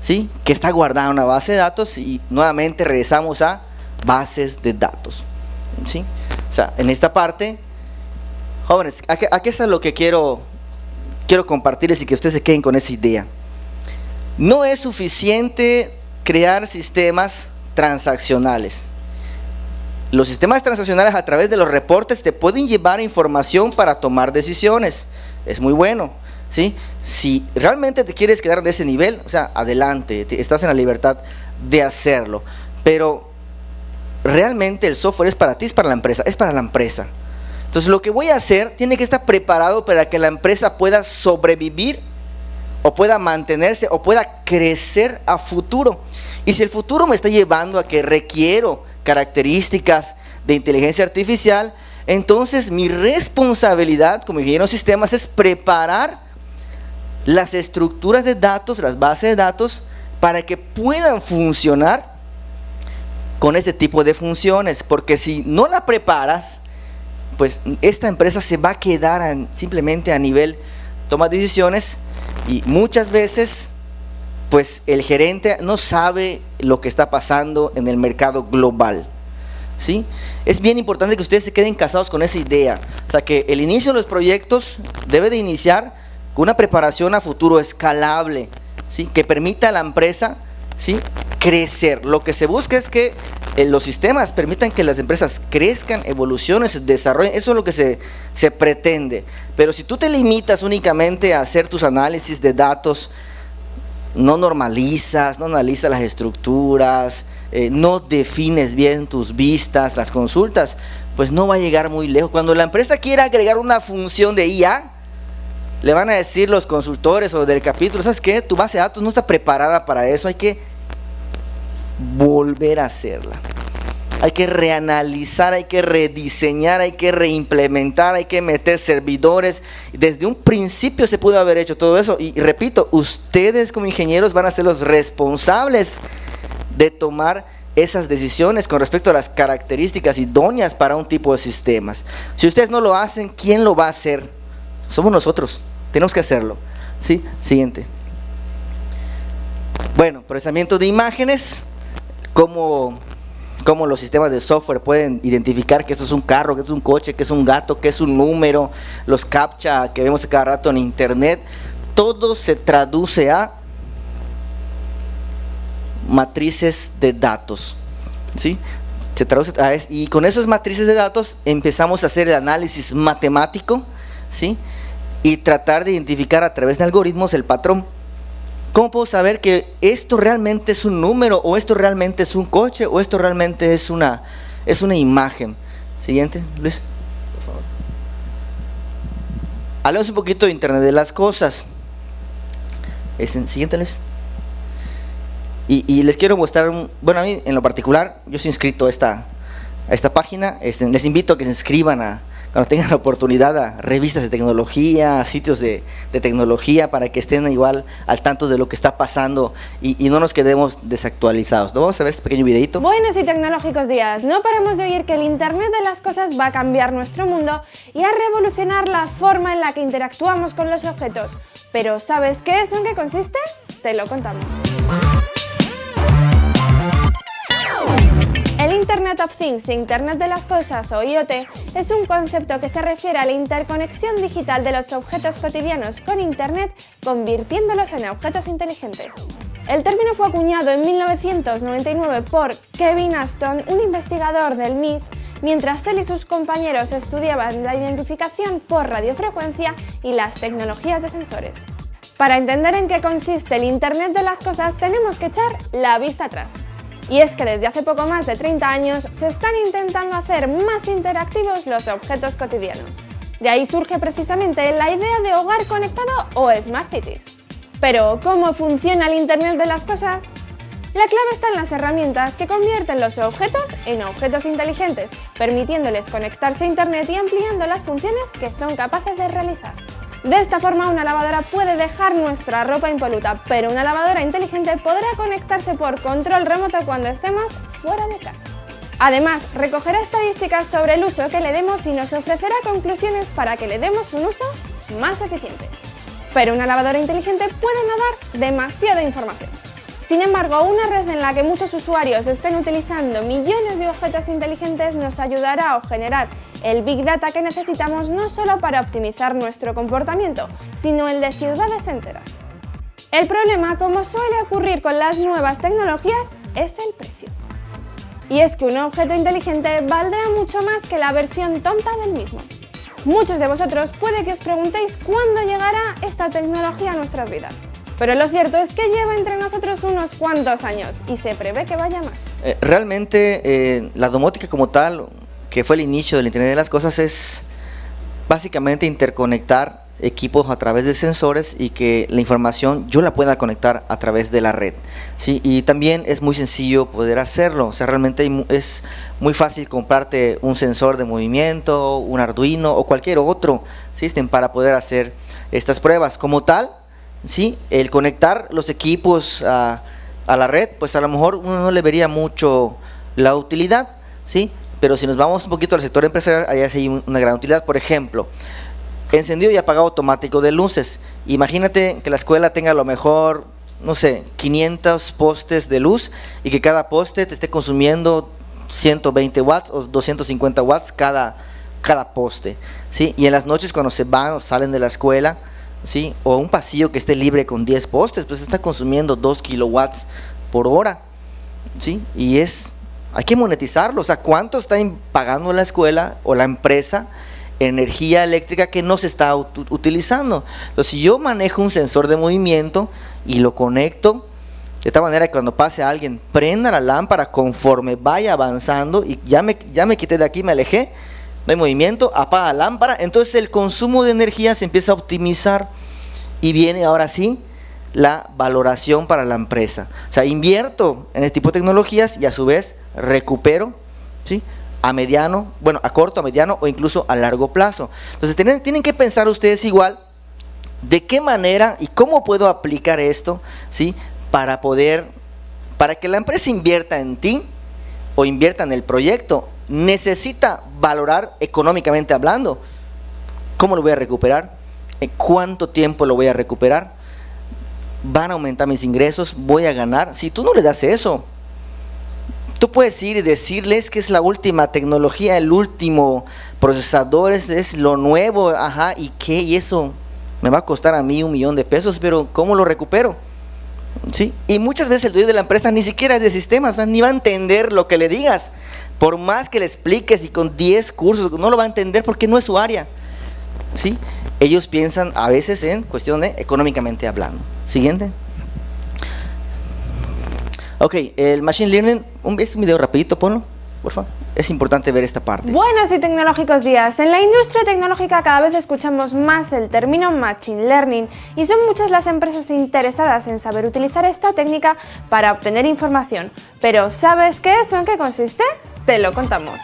¿sí?, que está guardada en una base de datos, y nuevamente regresamos a bases de datos, ¿sí? O sea, en esta parte, jóvenes, aquí es lo que quiero compartirles y que ustedes se queden con esa idea. No es suficiente crear sistemas transaccionales. Los sistemas transaccionales a través de los reportes te pueden llevar información para tomar decisiones. Es muy bueno, ¿sí? Si realmente te quieres quedar de ese nivel, o sea, adelante, estás en la libertad de hacerlo. Pero realmente el software es para ti, es para la empresa, es para la empresa. Entonces lo que voy a hacer tiene que estar preparado para que la empresa pueda sobrevivir o pueda mantenerse o pueda crecer a futuro. Y si el futuro me está llevando a que requiero características de inteligencia artificial, entonces mi responsabilidad como ingeniero de sistemas es preparar las estructuras de datos, las bases de datos, para que puedan funcionar con este tipo de funciones, porque si no la preparas, pues esta empresa se va a quedar simplemente a nivel toma decisiones, y muchas veces pues el gerente no sabe lo que está pasando en el mercado global, ¿sí? Es bien importante que ustedes se queden casados con esa idea, o sea, que el inicio de los proyectos debe de iniciar con una preparación a futuro escalable, ¿sí?, que permita a la empresa, ¿sí?, crecer. Lo que se busca es que los sistemas permitan que las empresas crezcan, evolucionen, se desarrollen. Eso es lo que se pretende. Pero si tú te limitas únicamente a hacer tus análisis de datos, no analizas las estructuras, no defines bien tus vistas, las consultas, pues no va a llegar muy lejos. Cuando la empresa quiera agregar una función de IA, le van a decir los consultores o del capítulo, ¿sabes qué? Tu base de datos no está preparada para eso, hay que volver a hacerla. Hay que reanalizar, hay que rediseñar, hay que reimplementar, hay que meter servidores. Desde un principio se pudo haber hecho todo eso. Y repito, ustedes como ingenieros van a ser los responsables de tomar esas decisiones con respecto a las características idóneas para un tipo de sistemas. Si ustedes no lo hacen, ¿quién lo va a hacer? Somos nosotros, tenemos que hacerlo. ¿Sí? Siguiente. Bueno, procesamiento de imágenes, cómo los sistemas de software pueden identificar que esto es un carro, que es un coche, que es un gato, que es un número, los captcha que vemos cada rato en internet, todo se traduce a matrices de datos, ¿sí? Se traduce a eso, y con esas matrices de datos empezamos a hacer el análisis matemático, ¿sí? Y tratar de identificar a través de algoritmos el patrón. ¿Cómo puedo saber que esto realmente es un número, o esto realmente es un coche, o esto realmente es una imagen? Siguiente, Luis, por favor. Hablemos un poquito de Internet de las cosas. Siguiente, Luis. Y les quiero mostrar, bueno, a mí en lo particular, yo soy inscrito a esta página. Les invito a que se inscriban cuando tengan la oportunidad, a revistas de tecnología, a sitios de tecnología, para que estén igual al tanto de lo que está pasando y no nos quedemos desactualizados. ¿No? Vamos a ver este pequeño videito. Buenos y tecnológicos días. No paramos de oír que el Internet de las cosas va a cambiar nuestro mundo y a revolucionar la forma en la que interactuamos con los objetos. Pero ¿sabes qué es o en qué consiste? Te lo contamos. El Internet of Things, Internet de las Cosas o IoT, es un concepto que se refiere a la interconexión digital de los objetos cotidianos con Internet, convirtiéndolos en objetos inteligentes. El término fue acuñado en 1999 por Kevin Aston, un investigador del MIT, mientras él y sus compañeros estudiaban la identificación por radiofrecuencia y las tecnologías de sensores. Para entender en qué consiste el Internet de las Cosas, tenemos que echar la vista atrás. Y es que desde hace poco más de 30 años se están intentando hacer más interactivos los objetos cotidianos. De ahí surge precisamente la idea de hogar conectado o Smart Cities. Pero, ¿cómo funciona el Internet de las cosas? La clave está en las herramientas que convierten los objetos en objetos inteligentes, permitiéndoles conectarse a Internet y ampliando las funciones que son capaces de realizar. De esta forma, una lavadora puede dejar nuestra ropa impoluta, pero una lavadora inteligente podrá conectarse por control remoto cuando estemos fuera de casa. Además, recogerá estadísticas sobre el uso que le demos y nos ofrecerá conclusiones para que le demos un uso más eficiente. Pero una lavadora inteligente puede no dar demasiada información. Sin embargo, una red en la que muchos usuarios estén utilizando millones de objetos inteligentes nos ayudará a generar el Big Data que necesitamos no solo para optimizar nuestro comportamiento, sino el de ciudades enteras. El problema, como suele ocurrir con las nuevas tecnologías, es el precio. Y es que un objeto inteligente valdrá mucho más que la versión tonta del mismo. Muchos de vosotros puede que os preguntéis cuándo llegará esta tecnología a nuestras vidas. Pero lo cierto es que lleva entre nosotros unos cuantos años y se prevé que vaya más. Realmente la domótica como tal, que fue el inicio del Internet de las Cosas, es básicamente interconectar equipos a través de sensores y que la información yo la pueda conectar a través de la red, ¿sí? Y también es muy sencillo poder hacerlo. O sea, realmente es muy fácil comprarte un sensor de movimiento, un Arduino o cualquier otro sistema para poder hacer estas pruebas. Como tal, sí, el conectar los equipos a la red, pues a lo mejor uno no le vería mucho la utilidad, ¿sí? Pero si nos vamos un poquito al sector empresarial, allá sí hay una gran utilidad. Por ejemplo, encendido y apagado automático de luces. Imagínate que la escuela tenga a lo mejor, no sé, 500 postes de luz y que cada poste te esté consumiendo 120 watts o 250 watts cada poste, ¿sí? Y en las noches cuando se van o salen de la escuela, ¿sí? O un pasillo que esté libre con 10 postes, pues está consumiendo 2 kilowatts por hora. ¿sí? Y hay que monetizarlo. O sea, ¿cuánto está pagando la escuela o la empresa energía eléctrica que no se está utilizando? Entonces, si yo manejo un sensor de movimiento y lo conecto de tal manera que cuando pase alguien prenda la lámpara conforme vaya avanzando, y ya me quité de aquí, me alejé, no hay movimiento, apaga la lámpara, entonces el consumo de energía se empieza a optimizar y viene ahora sí la valoración para la empresa. O sea, invierto en este tipo de tecnologías y a su vez recupero, ¿sí?, a corto, a mediano o incluso a largo plazo. Entonces tienen que pensar ustedes igual de qué manera y cómo puedo aplicar esto, ¿sí?, para que la empresa invierta en ti o invierta en el proyecto. Necesita valorar económicamente hablando. ¿Cómo lo voy a recuperar? ¿En cuánto tiempo lo voy a recuperar? ¿Van a aumentar mis ingresos? ¿Voy a ganar? Si tú no le das eso, tú puedes ir y decirles que es la última tecnología, el último procesador, es lo nuevo, ajá, ¿y qué? Y eso me va a costar a mí $1,000,000, pero ¿cómo lo recupero? ¿Sí? Y muchas veces el dueño de la empresa ni siquiera es de sistemas, o sea, ni va a entender lo que le digas. Por más que le expliques y con 10 cursos, no lo va a entender porque no es su área, ¿sí? Ellos piensan a veces en cuestión de económicamente hablando. Siguiente. Ok, el Machine Learning, un video rapidito, ponlo, por favor. Es importante ver esta parte. Buenos y tecnológicos días. En la industria tecnológica cada vez escuchamos más el término Machine Learning y son muchas las empresas interesadas en saber utilizar esta técnica para obtener información. Pero ¿sabes qué es o en qué consiste? Te lo contamos.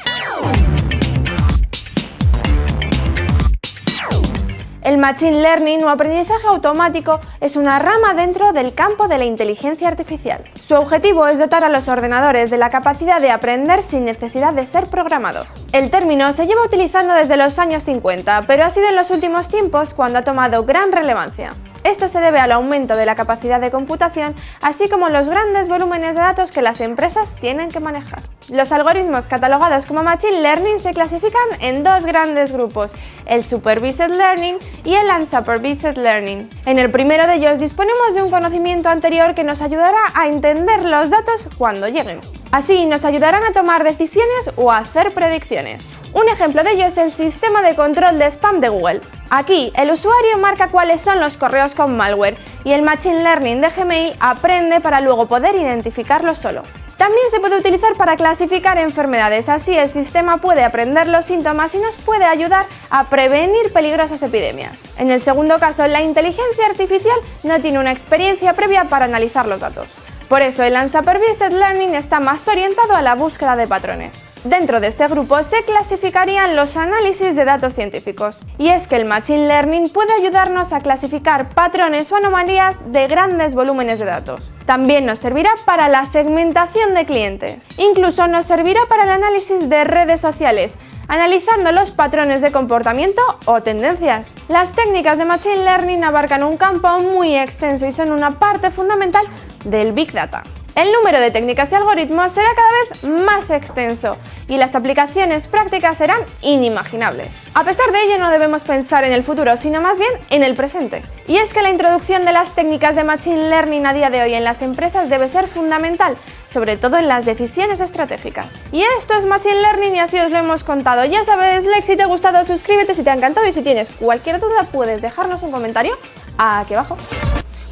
El Machine Learning o aprendizaje automático es una rama dentro del campo de la inteligencia artificial. Su objetivo es dotar a los ordenadores de la capacidad de aprender sin necesidad de ser programados. El término se lleva utilizando desde los años 50, pero ha sido en los últimos tiempos cuando ha tomado gran relevancia. Esto se debe al aumento de la capacidad de computación, así como los grandes volúmenes de datos que las empresas tienen que manejar. Los algoritmos catalogados como Machine Learning se clasifican en dos grandes grupos, el Supervised Learning y el Unsupervised Learning. En el primero de ellos disponemos de un conocimiento anterior que nos ayudará a entender los datos cuando lleguen. Así nos ayudarán a tomar decisiones o a hacer predicciones. Un ejemplo de ello es el sistema de control de spam de Google. Aquí, el usuario marca cuáles son los correos con malware y el Machine Learning de Gmail aprende para luego poder identificarlos solo. También se puede utilizar para clasificar enfermedades, así el sistema puede aprender los síntomas y nos puede ayudar a prevenir peligrosas epidemias. En el segundo caso, la inteligencia artificial no tiene una experiencia previa para analizar los datos. Por eso, el Unsupervised Learning está más orientado a la búsqueda de patrones. Dentro de este grupo se clasificarían los análisis de datos científicos. Y es que el Machine Learning puede ayudarnos a clasificar patrones o anomalías de grandes volúmenes de datos. También nos servirá para la segmentación de clientes. Incluso nos servirá para el análisis de redes sociales, analizando los patrones de comportamiento o tendencias. Las técnicas de Machine Learning abarcan un campo muy extenso y son una parte fundamental del Big Data. El número de técnicas y algoritmos será cada vez más extenso y las aplicaciones prácticas serán inimaginables. A pesar de ello, no debemos pensar en el futuro, sino más bien en el presente. Y es que la introducción de las técnicas de Machine Learning a día de hoy en las empresas debe ser fundamental, sobre todo en las decisiones estratégicas. Y esto es Machine Learning y así os lo hemos contado. Ya sabes, like si te ha gustado, suscríbete si te ha encantado y si tienes cualquier duda puedes dejarnos un comentario aquí abajo.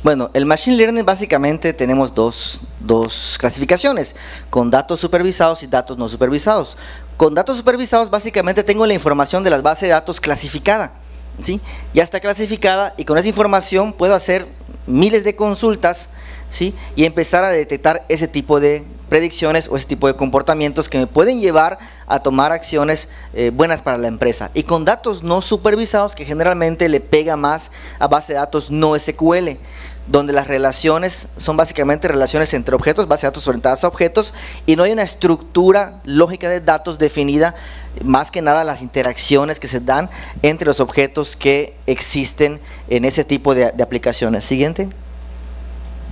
Bueno, el Machine Learning básicamente tenemos dos clasificaciones, con datos supervisados y datos no supervisados. Con datos supervisados básicamente tengo la información de las bases de datos clasificada, ¿sí? Ya está clasificada y con esa información puedo hacer miles de consultas, ¿sí? Y empezar a detectar ese tipo de predicciones o ese tipo de comportamientos que me pueden llevar a tomar acciones buenas para la empresa. Y con datos no supervisados, que generalmente le pega más a base de datos no SQL, donde las relaciones son básicamente relaciones entre objetos, base de datos orientadas a objetos, y no hay una estructura lógica de datos definida, más que nada las interacciones que se dan entre los objetos que existen en ese tipo de aplicaciones. Siguiente.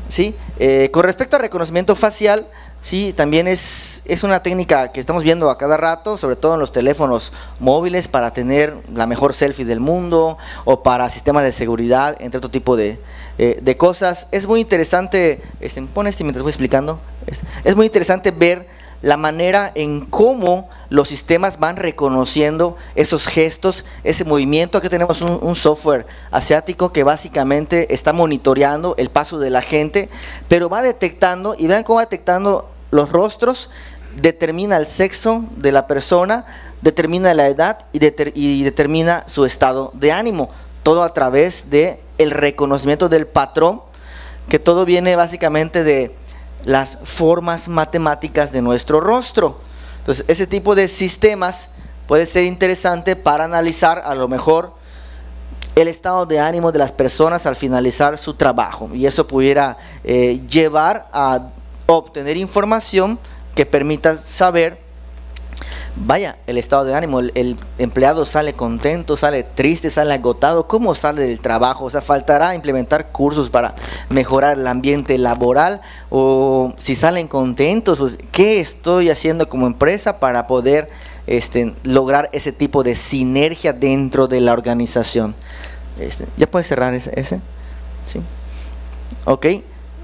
¿Sí? Con respecto al reconocimiento facial, Sí, también es una técnica que estamos viendo a cada rato, sobre todo en los teléfonos móviles, para tener la mejor selfie del mundo o para sistemas de seguridad, entre otro tipo de cosas. Es muy interesante, pon mientras voy explicando, es muy interesante ver la manera en cómo los sistemas van reconociendo esos gestos, ese movimiento. Aquí tenemos un software asiático que básicamente está monitoreando el paso de la gente, pero va detectando, y vean cómo va detectando los rostros, determina el sexo de la persona, determina la edad y determina su estado de ánimo, todo a través de el reconocimiento del patrón, que todo viene básicamente de las formas matemáticas de nuestro rostro. Entonces, ese tipo de sistemas puede ser interesante para analizar a lo mejor el estado de ánimo de las personas al finalizar su trabajo, y eso pudiera llevar a obtener información que permita saber, vaya, el estado de ánimo, el empleado sale contento, sale triste, sale agotado, cómo sale del trabajo. O sea, faltará implementar cursos para mejorar el ambiente laboral, o si salen contentos, pues qué estoy haciendo como empresa para poder lograr ese tipo de sinergia dentro de la organización. ¿Ya puedes cerrar ese? ¿Sí? Ok,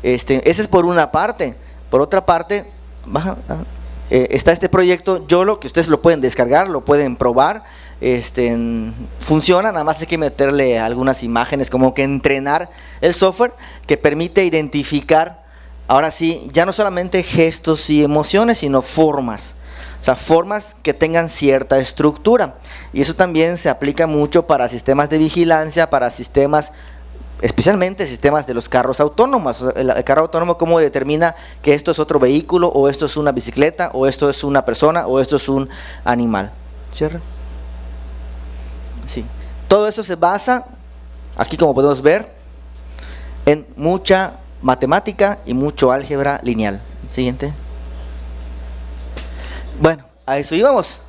ese es por una parte. Por otra parte, está este proyecto YOLO, que ustedes lo pueden descargar, lo pueden probar. Funciona, nada más hay que meterle algunas imágenes, como que entrenar el software, que permite identificar, ahora sí, ya no solamente gestos y emociones, sino formas. O sea, formas que tengan cierta estructura. Y eso también se aplica mucho para sistemas de vigilancia, para sistemas, especialmente sistemas de los carros autónomos. El carro autónomo, cómo determina que esto es otro vehículo, o esto es una bicicleta, o esto es una persona, o esto es un animal. ¿Cierra? Sí. Todo eso se basa, aquí como podemos ver, en mucha matemática y mucho álgebra lineal. Siguiente. Bueno, a eso íbamos.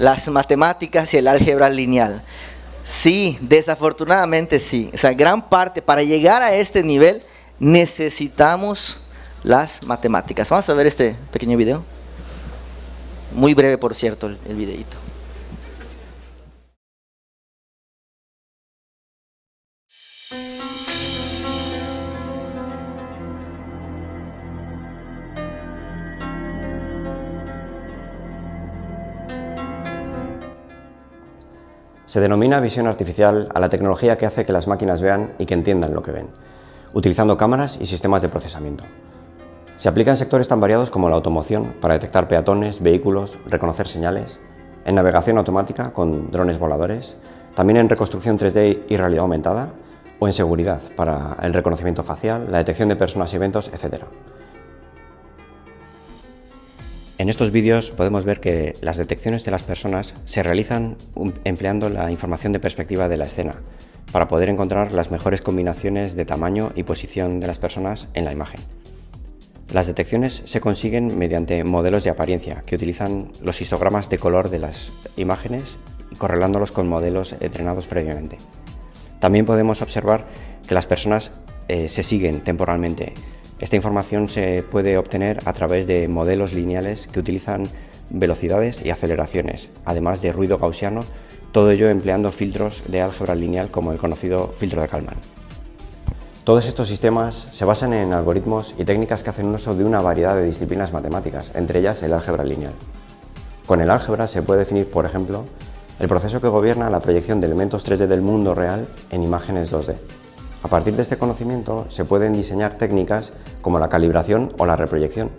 Las matemáticas y el álgebra lineal. Sí, desafortunadamente sí. O sea, gran parte, para llegar a este nivel, necesitamos las matemáticas. Vamos a ver este pequeño video. Muy breve, por cierto, el videíto. Se denomina visión artificial a la tecnología que hace que las máquinas vean y que entiendan lo que ven, utilizando cámaras y sistemas de procesamiento. Se aplica en sectores tan variados como la automoción, para detectar peatones, vehículos, reconocer señales, en navegación automática con drones voladores, también en reconstrucción 3D y realidad aumentada, o en seguridad, para el reconocimiento facial, la detección de personas y eventos, etc. En estos vídeos podemos ver que las detecciones de las personas se realizan empleando la información de perspectiva de la escena, para poder encontrar las mejores combinaciones de tamaño y posición de las personas en la imagen. Las detecciones se consiguen mediante modelos de apariencia, que utilizan los histogramas de color de las imágenes y correlándolos con modelos entrenados previamente. También podemos observar que las personas se siguen temporalmente. Esta información se puede obtener a través de modelos lineales que utilizan velocidades y aceleraciones, además de ruido gaussiano, todo ello empleando filtros de álgebra lineal como el conocido filtro de Kalman. Todos estos sistemas se basan en algoritmos y técnicas que hacen uso de una variedad de disciplinas matemáticas, entre ellas el álgebra lineal. Con el álgebra se puede definir, por ejemplo, el proceso que gobierna la proyección de elementos 3D del mundo real en imágenes 2D. A partir de este conocimiento se pueden diseñar técnicas como la calibración o la reproyección,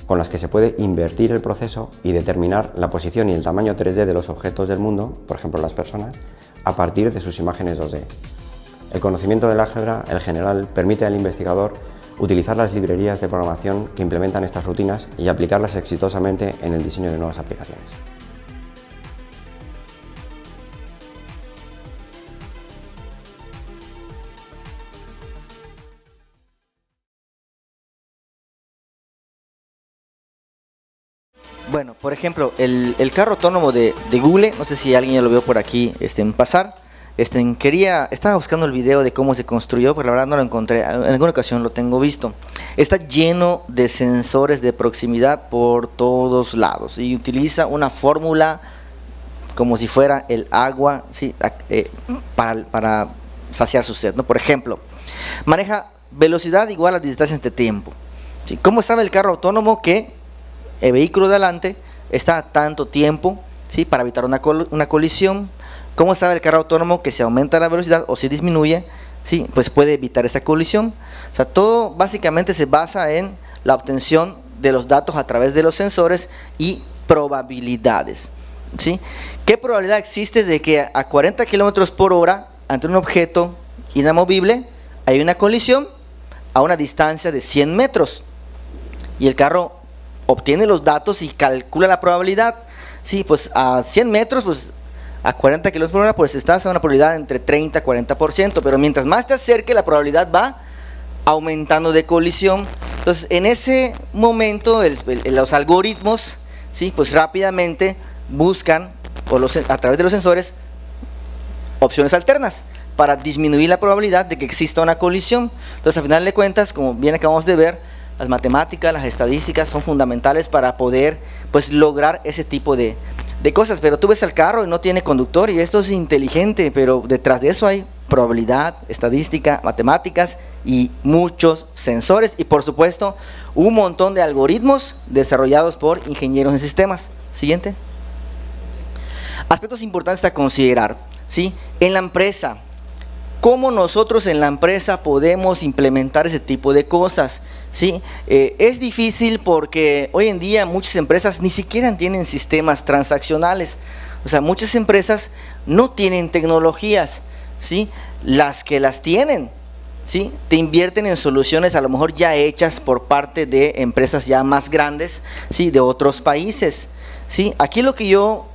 con las que se puede invertir el proceso y determinar la posición y el tamaño 3D de los objetos del mundo, por ejemplo las personas, a partir de sus imágenes 2D. El conocimiento del álgebra, en general, permite al investigador utilizar las librerías de programación que implementan estas rutinas y aplicarlas exitosamente en el diseño de nuevas aplicaciones. Bueno, por ejemplo, el carro autónomo de Google, no sé si alguien ya lo vio por aquí pasar, Estaba buscando el video de cómo se construyó, pero la verdad no lo encontré. En alguna ocasión lo tengo visto. Está lleno de sensores de proximidad por todos lados y utiliza una fórmula como si fuera el agua, ¿sí? Para saciar su sed, ¿no? Por ejemplo, maneja velocidad igual a distancia entre tiempo, ¿sí? ¿Cómo sabe el carro autónomo que el vehículo de adelante está a tanto tiempo, ¿sí? Para evitar una colisión? ¿Cómo sabe el carro autónomo que si aumenta la velocidad o si disminuye, ¿sí? Pues puede evitar esa colisión? O sea, todo básicamente se basa en la obtención de los datos a través de los sensores y probabilidades, ¿sí? ¿Qué probabilidad existe de que a 40 kilómetros por hora ante un objeto inamovible hay una colisión a una distancia de 100 metros? Y el carro obtiene los datos y calcula la probabilidad. Sí, pues a 100 metros, pues a 40 kilómetros por hora, pues estás a una probabilidad entre 30 y 40%, pero mientras más te acerque, la probabilidad va aumentando de colisión. Entonces, en ese momento, los algoritmos, ¿sí? Pues rápidamente buscan, a través de los sensores, opciones alternas para disminuir la probabilidad de que exista una colisión. Entonces, al final de cuentas, como bien acabamos de ver, las matemáticas, las estadísticas son fundamentales para poder, pues, lograr ese tipo de cosas. Pero tú ves al carro y no tiene conductor y esto es inteligente, pero detrás de eso hay probabilidad, estadística, matemáticas y muchos sensores y, por supuesto, un montón de algoritmos desarrollados por ingenieros en sistemas. Siguiente. Aspectos importantes a considerar, ¿sí? En la empresa, ¿cómo nosotros en la empresa podemos implementar ese tipo de cosas? ¿Sí? Es difícil porque hoy en día muchas empresas ni siquiera tienen sistemas transaccionales. O sea, muchas empresas no tienen tecnologías, ¿sí? Las que las tienen, ¿sí? Te invierten en soluciones a lo mejor ya hechas por parte de empresas ya más grandes, ¿sí? De otros países, ¿sí? Aquí lo que yo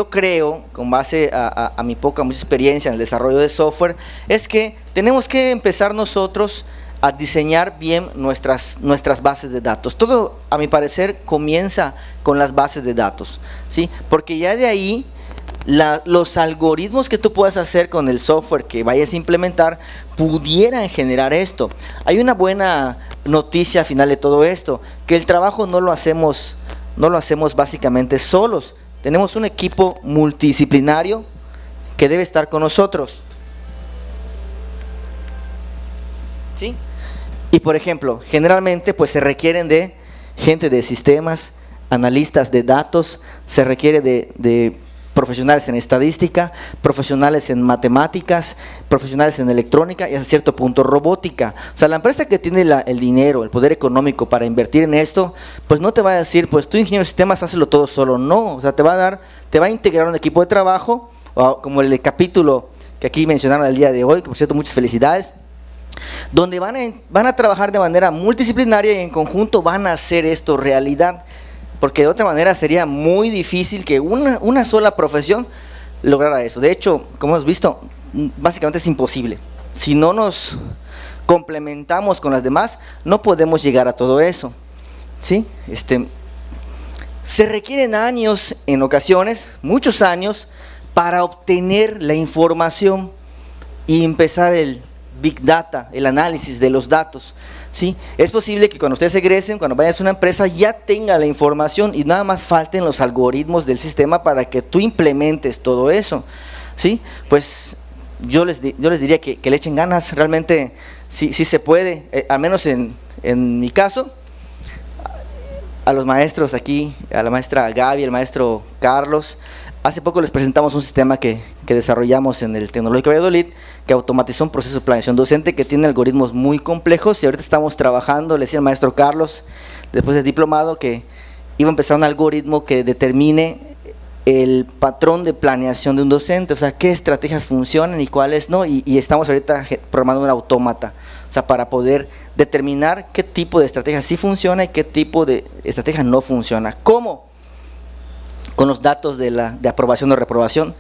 creo, con base a mi mucha experiencia en el desarrollo de software, es que tenemos que empezar nosotros a diseñar bien nuestras bases de datos. Todo, a mi parecer, comienza con las bases de datos, ¿sí? Porque ya de ahí, los algoritmos que tú puedas hacer con el software que vayas a implementar, pudieran generar esto. Hay una buena noticia al final de todo esto, que el trabajo no lo hacemos básicamente solos. Tenemos un equipo multidisciplinario que debe estar con nosotros, ¿sí? Y por ejemplo, generalmente pues se requieren de gente de sistemas, analistas de datos, se requiere de profesionales en estadística, profesionales en matemáticas, profesionales en electrónica y hasta cierto punto robótica. O sea, la empresa que tiene el dinero, el poder económico para invertir en esto, pues no te va a decir, pues tú ingeniero de sistemas, hazlo todo solo. No, o sea, te va a integrar un equipo de trabajo, como el capítulo que aquí mencionaron el día de hoy, que por cierto muchas felicidades, donde van a trabajar de manera multidisciplinaria y en conjunto van a hacer esto realidad. Porque de otra manera sería muy difícil que una sola profesión lograra eso. De hecho, como hemos visto, básicamente es imposible. Si no nos complementamos con las demás, no podemos llegar a todo eso, ¿sí? Se requieren años, en ocasiones, muchos años, para obtener la información y empezar el Big Data, el análisis de los datos, ¿sí? Es posible que cuando ustedes egresen, cuando vayas a una empresa, ya tenga la información y nada más falten los algoritmos del sistema para que tú implementes todo eso, ¿sí? Pues yo les diría que le echen ganas, realmente sí se puede, al menos en mi caso. A los maestros aquí, a la maestra Gaby, al maestro Carlos, hace poco les presentamos un sistema que desarrollamos en el Tecnológico de Valladolid, que automatizó un proceso de planeación docente que tiene algoritmos muy complejos y ahorita estamos trabajando, le decía el maestro Carlos, después del diplomado, que iba a empezar un algoritmo que determine el patrón de planeación de un docente, o sea, qué estrategias funcionan y cuáles no, y estamos ahorita programando un autómata, o sea, para poder determinar qué tipo de estrategia sí funciona y qué tipo de estrategia no funciona. ¿Cómo? Con los datos de aprobación o reprobación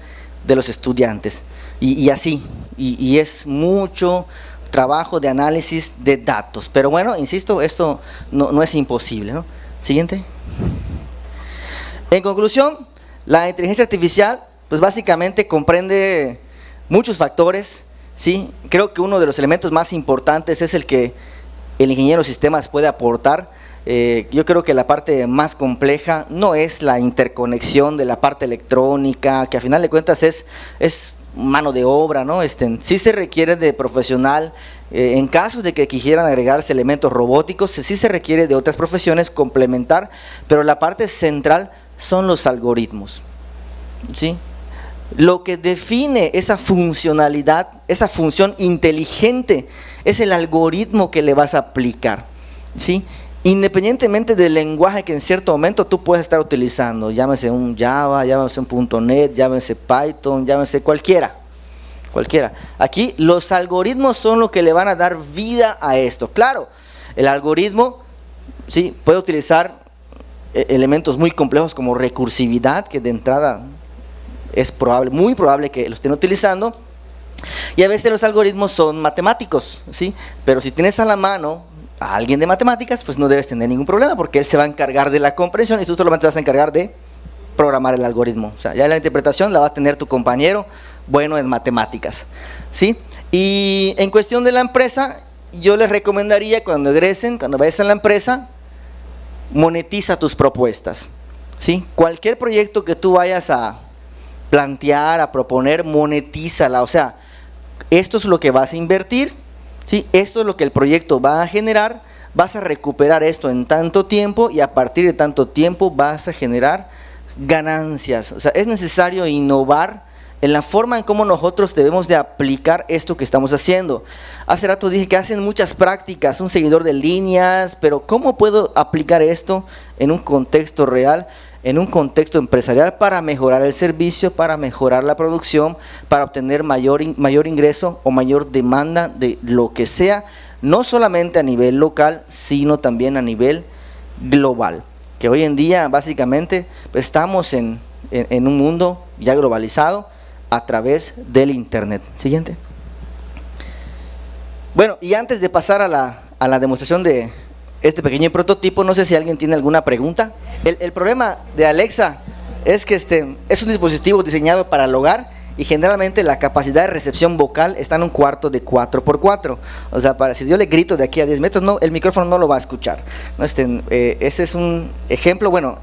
de los estudiantes, y así, y es mucho trabajo de análisis de datos, pero bueno, insisto, esto no es imposible, ¿no? Siguiente. En conclusión, la inteligencia artificial, pues básicamente comprende muchos factores, ¿sí? Creo que uno de los elementos más importantes es el que el ingeniero de sistemas puede aportar. Yo creo que la parte más compleja no es la interconexión de la parte electrónica, que a final de cuentas es mano de obra, ¿no? Sí se requiere de profesional. En caso de que quisieran agregarse elementos robóticos, sí se requiere de otras profesiones complementar, pero la parte central son los algoritmos, ¿sí? Lo que define esa funcionalidad, esa función inteligente, es el algoritmo que le vas a aplicar, ¿sí? Independientemente del lenguaje que en cierto momento tú puedes estar utilizando, llámese un Java, llámese un .NET, llámese Python, llámese cualquiera. Aquí los algoritmos son los que le van a dar vida a esto. Claro, el algoritmo sí puede utilizar elementos muy complejos como recursividad, que de entrada es muy probable que lo estén utilizando, y a veces los algoritmos son matemáticos, ¿sí? Pero si tienes a la mano a alguien de matemáticas, pues no debes tener ningún problema, porque él se va a encargar de la comprensión y tú solamente vas a encargar de programar el algoritmo. O sea, ya la interpretación la va a tener tu compañero bueno en matemáticas, ¿sí? Y en cuestión de la empresa, yo les recomendaría cuando egresen, cuando vayas a la empresa, monetiza tus propuestas, ¿sí? Cualquier proyecto que tú vayas a plantear, a proponer, monetízala. O sea, esto es lo que vas a invertir, ¿sí? Esto es lo que el proyecto va a generar, vas a recuperar esto en tanto tiempo y a partir de tanto tiempo vas a generar ganancias. O sea, es necesario innovar en la forma en cómo nosotros debemos de aplicar esto que estamos haciendo. Hace rato dije que hacen muchas prácticas, un seguidor de líneas, pero ¿cómo puedo aplicar esto en un contexto real, en un contexto empresarial, para mejorar el servicio, para mejorar la producción, para obtener mayor ingreso o mayor demanda de lo que sea, no solamente a nivel local, sino también a nivel global? Que hoy en día básicamente pues, estamos en un mundo ya globalizado a través del internet. Siguiente. Bueno, y antes de pasar a la demostración de este pequeño prototipo, no sé si alguien tiene alguna pregunta. El problema de Alexa es que es un dispositivo diseñado para el hogar y generalmente la capacidad de recepción vocal está en un cuarto de 4x4. O sea, si yo le grito de aquí a 10 metros, no, el micrófono no lo va a escuchar, ¿no? Ese es un ejemplo. Bueno,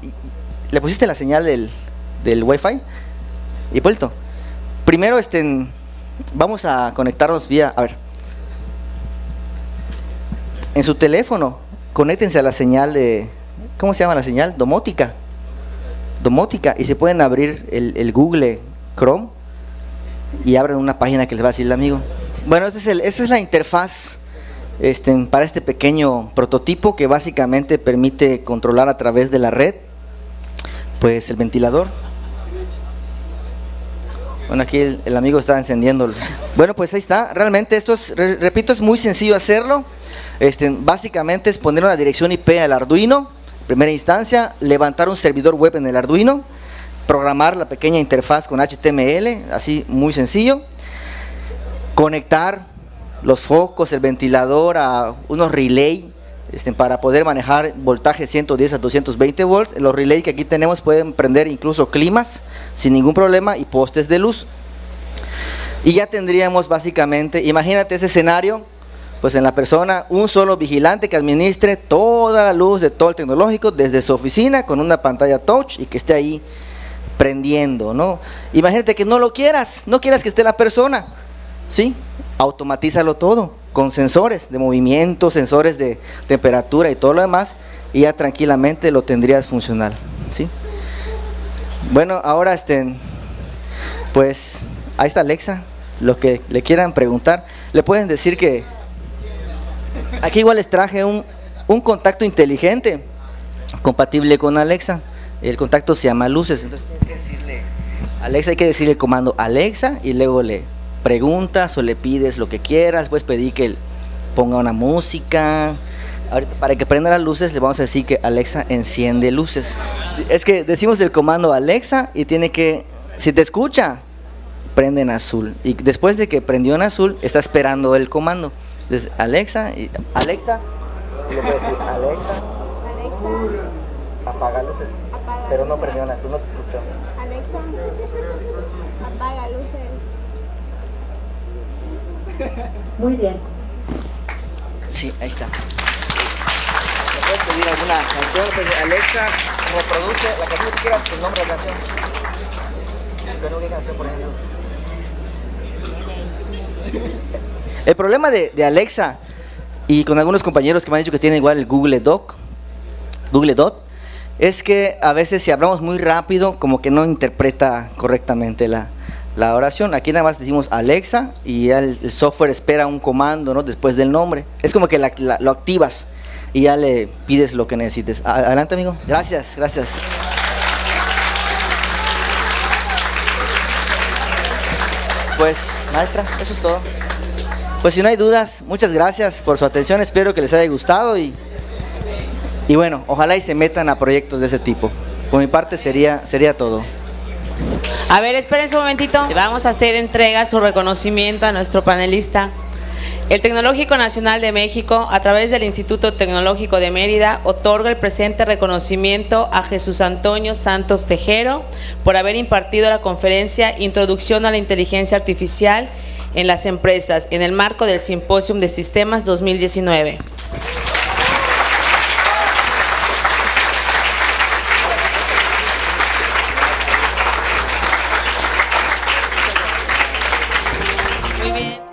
¿le pusiste la señal del Wi-Fi? Hipólito, primero vamos a conectarnos vía, a ver, en su teléfono, conéctense a la señal de, ¿cómo se llama la señal? Domótica, y se pueden abrir el Google Chrome y abren una página que les va a decir el amigo. Bueno, esta es la interfaz para este pequeño prototipo que básicamente permite controlar a través de la red pues el ventilador. Bueno, aquí el amigo está encendiendo. Bueno, pues ahí está. Realmente esto es, repito, es muy sencillo hacerlo. Básicamente es poner una dirección IP al Arduino, en primera instancia, levantar un servidor web en el Arduino, programar la pequeña interfaz con HTML, así muy sencillo, conectar los focos, el ventilador a unos relay para poder manejar voltaje 110 a 220 volts. Los relay que aquí tenemos pueden prender incluso climas sin ningún problema y postes de luz. Y ya tendríamos básicamente, imagínate ese escenario, pues en la persona, un solo vigilante que administre toda la luz de todo el tecnológico desde su oficina con una pantalla touch y que esté ahí prendiendo, ¿no? Imagínate que no quieras que esté la persona, ¿sí? Automatízalo todo con sensores de movimiento, sensores de temperatura y todo lo demás, y ya tranquilamente lo tendrías funcional, ¿sí? Bueno, ahora pues ahí está Alexa. Lo que le quieran preguntar, le pueden decir que aquí igual les traje un contacto inteligente compatible con Alexa. El contacto se llama luces, entonces tienes que decirle Alexa, hay que decirle el comando Alexa y luego le preguntas o le pides lo que quieras. Puedes pedir que ponga una música. Ahorita, para que prenda las luces, le vamos a decir que Alexa enciende luces. Es que decimos el comando Alexa y tiene que, si te escucha, prende en azul. Y después de que prendió en azul, está esperando el comando. Entonces, Alexa, y le puede decir Alexa, apaga luces. Pero no prendió en azul, no te escuchó. Alexa, apaga luces. Muy bien. Sí, ahí está. ¿Me puedes pedir alguna canción? Alexa, reproduce la canción que quieras, el nombre de la canción. ¿Qué canción, por ejemplo? El problema de Alexa, y con algunos compañeros que me han dicho que tienen igual el Google Doc, es que a veces si hablamos muy rápido, como que no interpreta correctamente la oración. Aquí nada más decimos Alexa y ya el software espera un comando, ¿no?, después del nombre. Es como que lo activas y ya le pides lo que necesites. Adelante, amigo. Gracias, gracias. Pues, maestra, eso es todo. Pues si no hay dudas, muchas gracias por su atención. Espero que les haya gustado y bueno, ojalá y se metan a proyectos de ese tipo. Por mi parte sería todo. A ver, espérense un momentito. Vamos a hacer entrega, su reconocimiento a nuestro panelista. El Tecnológico Nacional de México, a través del Instituto Tecnológico de Mérida, otorga el presente reconocimiento a Jesús Antonio Santos Tejero por haber impartido la conferencia Introducción a la Inteligencia Artificial en las Empresas, en el marco del Simposium de Sistemas 2019. Muy bien.